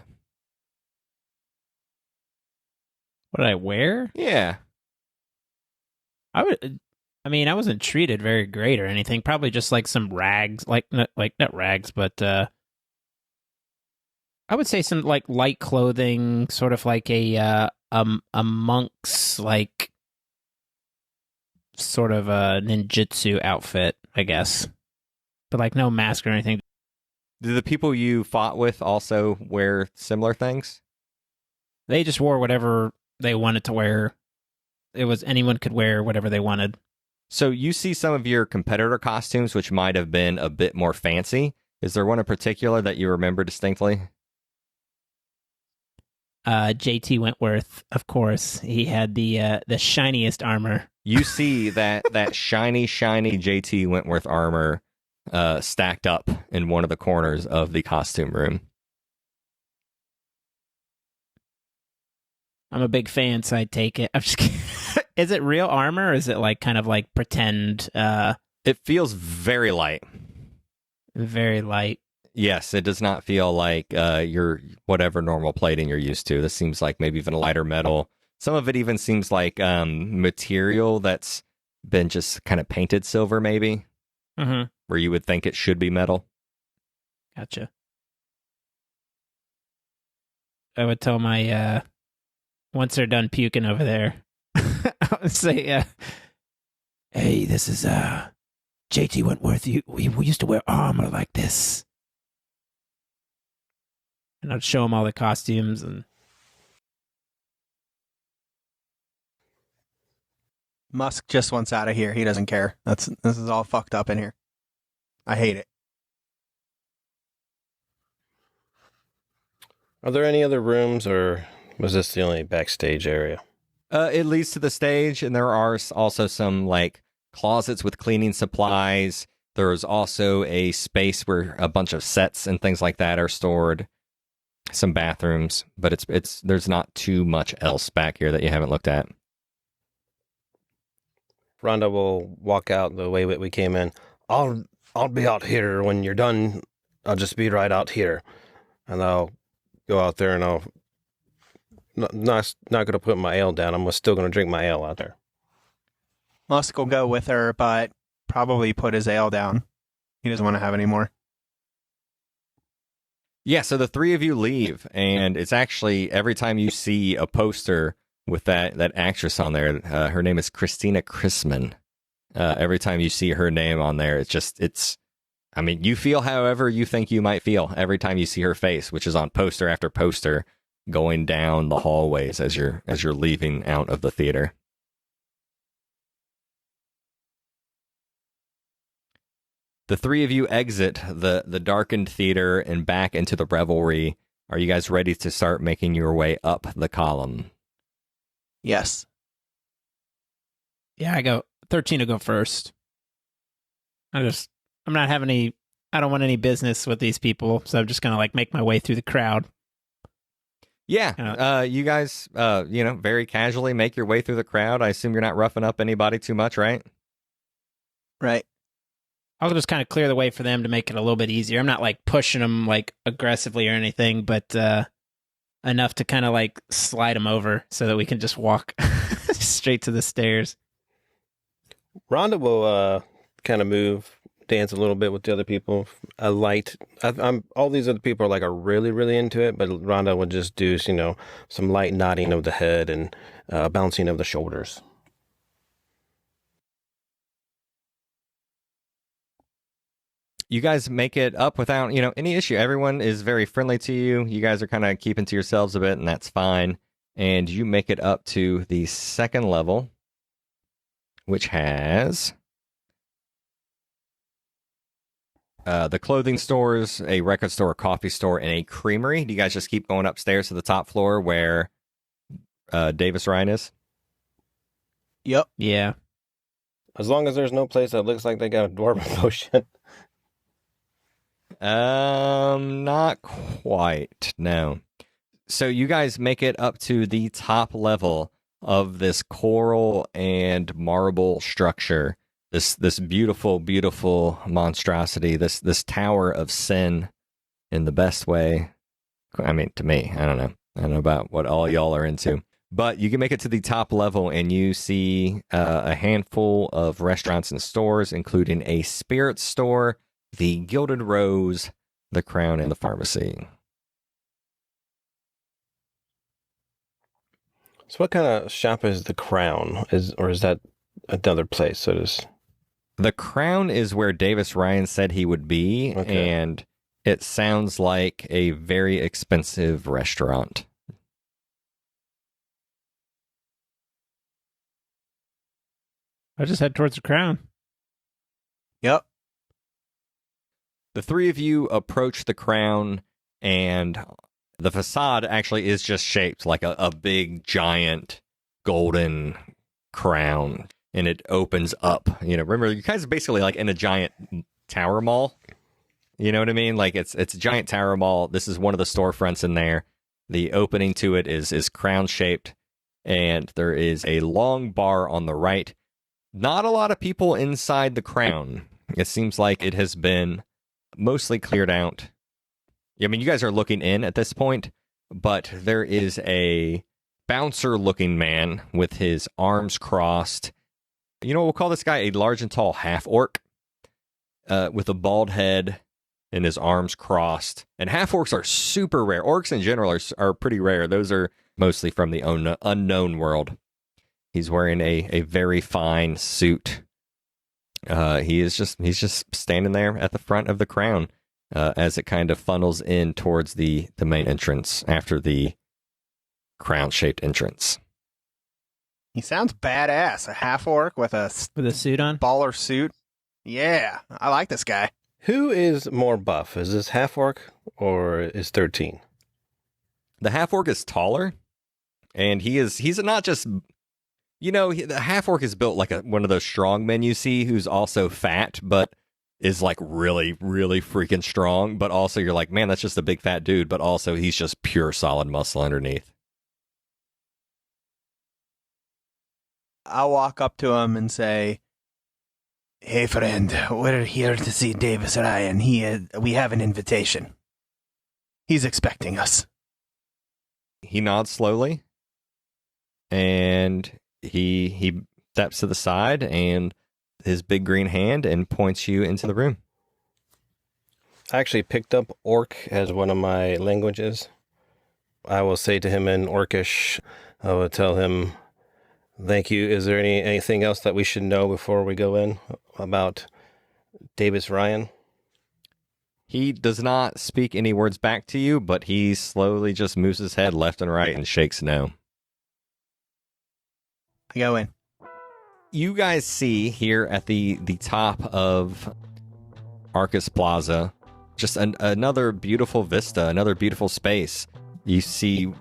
What did I wear? Yeah. I wasn't treated very great or anything. Probably just like some rags, not rags, but I would say some like light clothing, sort of like a monk's like sort of a ninjutsu outfit, I guess. But like no mask or anything. Did the people you fought with also wear similar things? They just wore whatever they wanted to wear. It was anyone could wear whatever they wanted. So you see some of your competitor costumes, which might have been a bit more fancy. Is there one in particular that you remember distinctly? JT Wentworth, of course. He had the shiniest armor. You see that shiny JT Wentworth armor stacked up in one of the corners of the costume room. I'm a big fan, so I take it. I'm just kidding. Is it real armor, or is it like kind of like pretend? It feels very light. Very light. Yes, it does not feel like your whatever normal plating you're used to. This seems like maybe even a lighter metal. Some of it even seems like material that's been just kind of painted silver, maybe, where you would think it should be metal. Gotcha. I would tell my once they're done puking over there, I would say, Hey, this is JT Wentworth. We used to wear armor like this. and I'd show them all the costumes and. Musk just wants out of here. He doesn't care. This is all fucked up in here. I hate it. Are there any other rooms, or was this the only backstage area? It leads to the stage, and there are also some like closets with cleaning supplies. There's also a space where a bunch of sets and things like that are stored. Some bathrooms, but it's there's not too much else back here that you haven't looked at. Rhonda will walk out the way that we came in. I'll be out here when you're done. I'll just be right out here, and I'll go out there and I'll not going to put my ale down. I'm still going to drink my ale out there. Musk will go with her, but probably put his ale down. He doesn't want to have any more. Yeah, so the three of you leave, and it's actually every time you see a poster with that actress on there, her name is Christina Chrisman. Every time you see her name on there, I mean, you feel however you think you might feel every time you see her face, which is on poster after poster going down the hallways as you're leaving out of the theater. The three of you exit the darkened theater and back into the revelry. Are you guys ready to start making your way up the column? Yes. Yeah, I go 13 to go first. I don't want any business with these people, so I'm just gonna like make my way through the crowd. Yeah, you guys, very casually make your way through the crowd. I assume you're not roughing up anybody too much, right? Right. I'll just kind of clear the way for them to make it a little bit easier. I'm not like pushing them like aggressively or anything, but enough to kind of like slide them over so that we can just walk straight to the stairs. Rhonda will kind of dance a little bit with the other people. All these other people are really, really into it, but Rhonda would just do, some light nodding of the head and bouncing of the shoulders. You guys make it up without, any issue. Everyone is very friendly to you. You guys are kind of keeping to yourselves a bit, and that's fine. And you make it up to the second level, which has the clothing stores, a record store, a coffee store, and a creamery. Do you guys just keep going upstairs to the top floor where Davis Ryan is? Yep. Yeah. As long as there's no place that looks like they got a dwarven potion. Not quite. No. So you guys make it up to the top level of this coral and marble structure. This beautiful, beautiful monstrosity. This tower of sin, in the best way. I mean, to me, I don't know. I don't know about what all y'all are into. But you can make it to the top level, and you see a handful of restaurants and stores, including a spirit store, the Gilded Rose, the Crown, and the Pharmacy. So what kind of shop is the Crown? Or is that another place? So does... The Crown is where Davis Ryan said he would be, Okay. and it sounds like a very expensive restaurant. I just head towards the Crown. Yep. The three of you approach the Crown, and the facade actually is just shaped like a big, giant, golden crown, and it opens up. Remember, you guys are basically like in a giant tower mall. You know what I mean? Like it's a giant tower mall. This is one of the storefronts in there. The opening to it is crown-shaped, and there is a long bar on the right. Not a lot of people inside the Crown. It seems like it has been mostly cleared out. I mean, you guys are looking in at this point, but there is a bouncer-looking man with his arms crossed. We'll call this guy a large and tall half-orc with a bald head and his arms crossed. And half-orcs are super rare. Orcs in general are pretty rare. Those are mostly from the unknown world. He's wearing a very fine suit. He's just standing there at the front of the Crown as it kind of funnels in towards the main entrance after the crown-shaped entrance. He sounds badass. A half orc with a With a suit on? baller suit. Yeah, I like this guy. Who is more buff? Is this half-orc or is 13? The half-orc is taller, and he's not just... the half-orc is built like one of those strong men you see who's also fat, but is like really, really freaking strong. But also you're like, man, that's just a big fat dude. But also he's just pure solid muscle underneath. I'll walk up to him and say, "Hey, friend, we're here to see Davis Ryan. We have an invitation. He's expecting us." He nods slowly, and he steps to the side and his big green hand and points you into the room. I actually picked up Orc as one of my languages. I will say to him in Orcish, I will tell him, "Thank you. Is there anything else that we should know before we go in about Davis Ryan?" He does not speak any words back to you, but he slowly just moves his head left and right and shakes no. I go in. You guys see here at the top of Arcus Plaza just another beautiful vista, another beautiful space. You see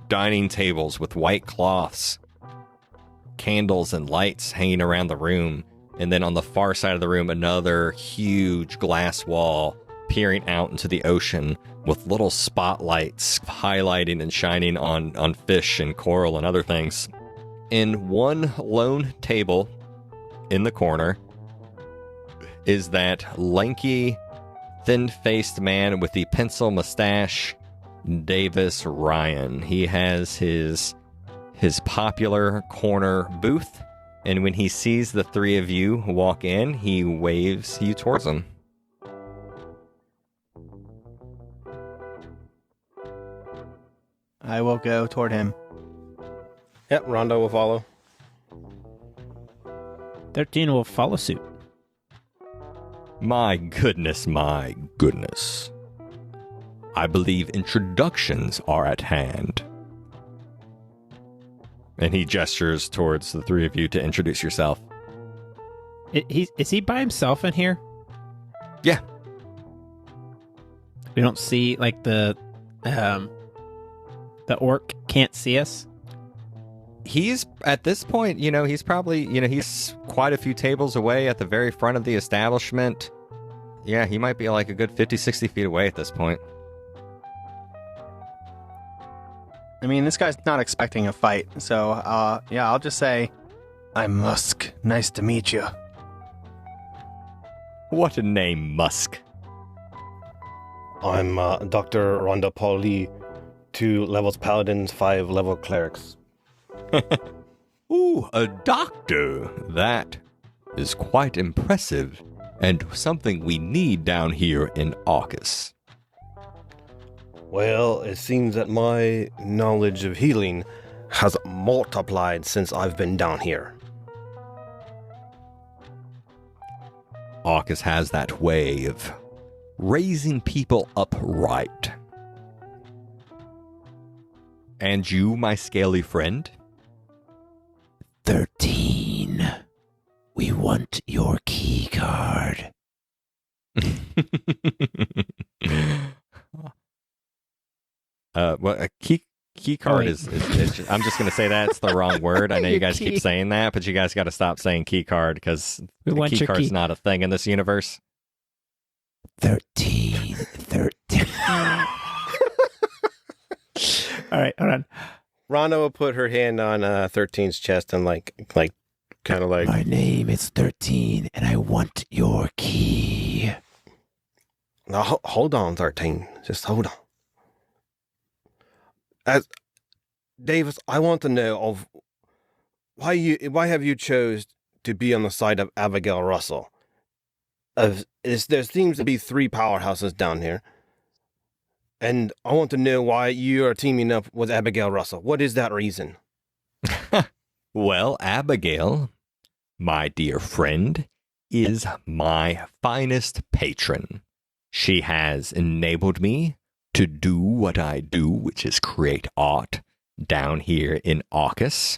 dining tables with white cloths, candles and lights hanging around the room, and then on the far side of the room, another huge glass wall peering out into the ocean with little spotlights highlighting and shining on fish and coral and other things. In one lone table in the corner is that lanky, thin-faced man with the pencil mustache, Davis Ryan. He has his popular corner booth, and when he sees the three of you walk in, he waves you towards him. I will go toward him. Yep, Rhonda will follow. 13 will follow suit. My goodness, my goodness. I believe introductions are at hand. And he gestures towards the three of you to introduce yourself. Is he by himself in here? Yeah. We don't see, like, the orc can't see us? He's, at this point, he's probably, he's quite a few tables away at the very front of the establishment. Yeah, he might be like a good 50, 60 feet away at this point. I mean, this guy's not expecting a fight, so, I'll just say, I'm Musk. Nice to meet you. What a name, Musk. I'm Dr. Rhonda Pauli, 2 levels paladins, 5 level clerics. Ooh, a doctor. That is quite impressive, and something we need down here in Arcus. Well, it seems that my knowledge of healing has multiplied since I've been down here. Arcus has that way of raising people upright. And you, my scaly friend? 13. We want your key card. Well, a key card is I'm just going to say that's the wrong word. I know you guys keep saying that, but you guys got to stop saying key card because the key card's not a thing in this universe. 13. All right, hold on. Rhonda will put her hand on 13's chest and kind of like... My name is 13, and I want your key. Now, hold on, 13. Just hold on. Davis, I want to know of why have you chose to be on the side of Abigail Russell? There seems to be 3 powerhouses down here. And I want to know why you are teaming up with Abigail Russell. What is that reason? Well, Abigail, my dear friend, is my finest patron. She has enabled me to do what I do, which is create art down here in Arcus.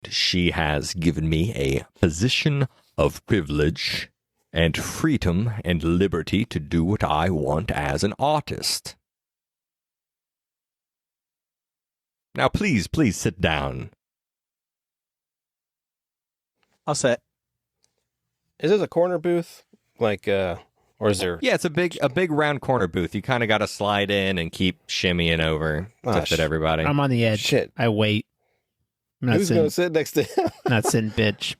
She has given me a position of privilege and freedom and liberty to do what I want as an artist. Now, please sit down. I'll sit. Is this a corner booth? Or is there... Yeah, it's a big round corner booth. You kind of got to slide in and keep shimmying over to fit everybody. I'm on the edge. Shit. I wait. Who's going to sit next to him? Not sitting, bitch.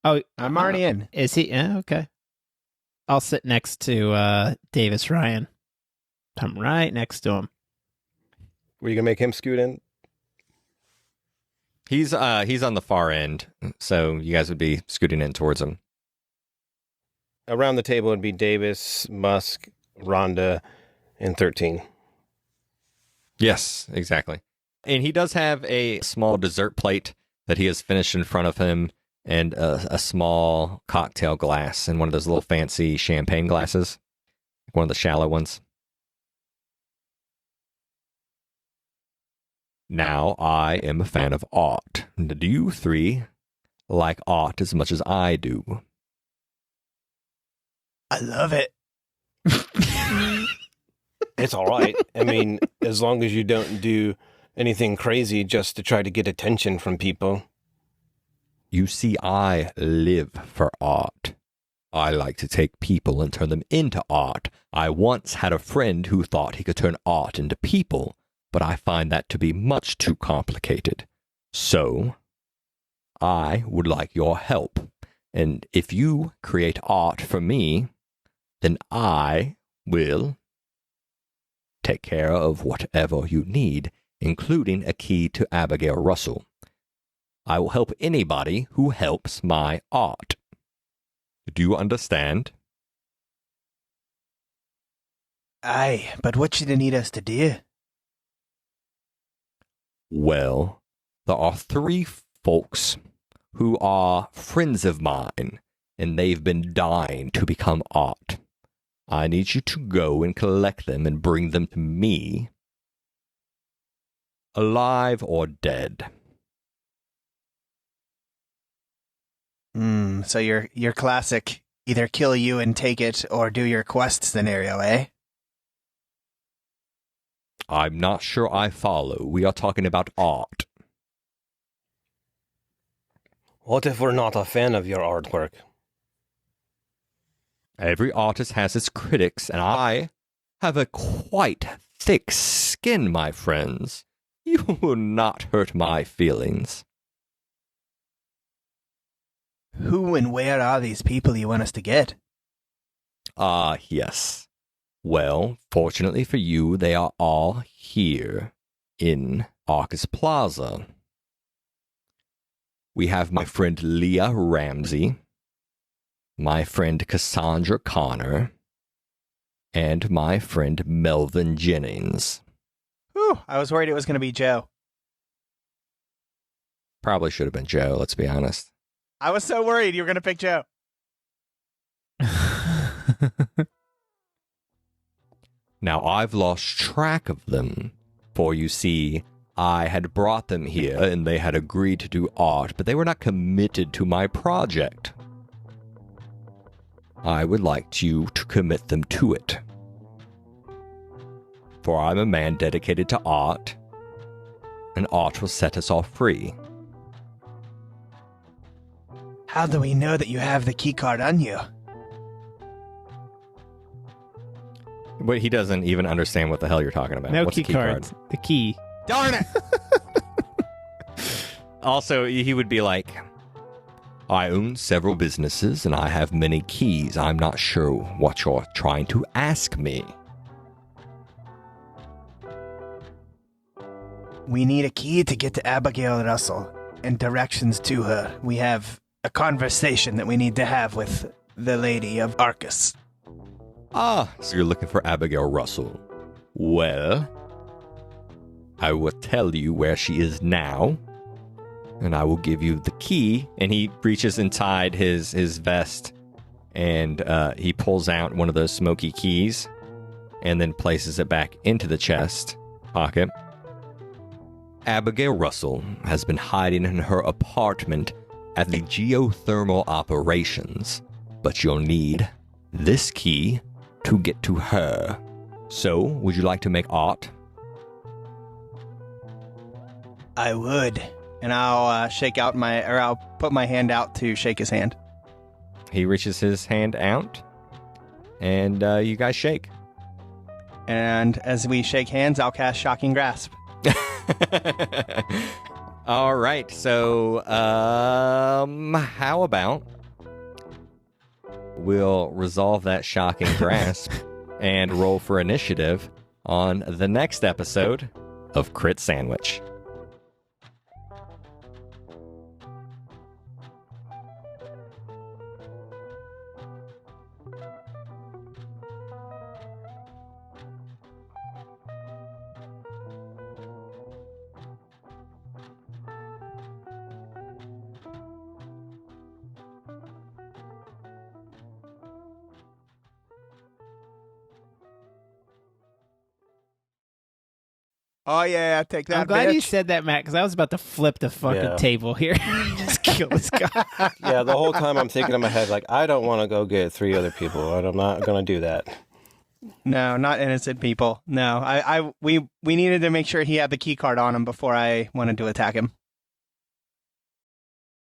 Oh, I'm already in. Is he? Yeah, okay. I'll sit next to Davis Ryan. I'm right next to him. Were you going to make him scoot in? He's on the far end, so you guys would be scooting in towards him. Around the table would be Davis, Musk, Rhonda, and 13. Yes, exactly. And he does have a small dessert plate that he has finished in front of him, and a small cocktail glass and one of those little fancy champagne glasses, one of the shallow ones. Now, I am a fan of art. Do you 3 like art as much as I do? I love it. It's all right. I mean, as long as you don't do anything crazy just to try to get attention from people. You see, I live for art. I like to take people and turn them into art. I once had a friend who thought he could turn art into people, but I find that to be much too complicated. So, I would like your help. And if you create art for me, then I will take care of whatever you need, including a key to Abigail Russell. I will help anybody who helps my art. Do you understand? Aye, but what you need us to do? Well, there are 3 folks who are friends of mine, and they've been dying to become art. I need you to go and collect them and bring them to me, alive or dead. So your classic either kill you and take it or do your quest scenario, eh? I'm not sure I follow. We are talking about art. What if we're not a fan of your artwork? Every artist has its critics, and I have a quite thick skin, my friends. You will not hurt my feelings. Who and where are these people you want us to get? Ah, yes. Well, fortunately for you, they are all here in Arcus Plaza. We have my friend Leah Ramsey, my friend Cassandra Connor, and my friend Melvin Jennings. Whew, I was worried it was going to be Joe. Probably should have been Joe, let's be honest. I was so worried you were going to pick Joe. Now, I've lost track of them, for you see, I had brought them here and they had agreed to do art, but they were not committed to my project. I would like you to commit them to it. For I'm a man dedicated to art, and art will set us all free. How do we know that you have the key card on you? But he doesn't even understand what the hell you're talking about. No What's key a key cards. card? The key. Darn it! Also, he would be like, I own several businesses and I have many keys. I'm not sure what you're trying to ask me. We need a key to get to Abigail Russell and directions to her. We have a conversation that we need to have with the lady of Arcus. Ah, so you're looking for Abigail Russell. Well, I will tell you where she is now, and I will give you the key. And he reaches inside his vest, and he pulls out one of those smoky keys, and then places it back into the chest pocket. Abigail Russell has been hiding in her apartment at the geothermal operations, but you'll need this key to get to her. So, would you like to make art? I would. And I'll I'll put my hand out to shake his hand. He reaches his hand out, and you guys shake. And as we shake hands, I'll cast Shocking Grasp. All right, so how about we'll resolve that shocking grasp and roll for initiative on the next episode of Crit Sandwich. Oh, yeah, take that, I'm glad you bitch. said that, Matt, because I was about to flip the fucking Yeah. table here. Just kill this guy. Yeah, the whole time I'm thinking in my head, like, I don't want to go get 3 other people, and I'm not going to do that. No, not innocent people. No, we needed to make sure he had the key card on him before I wanted to attack him.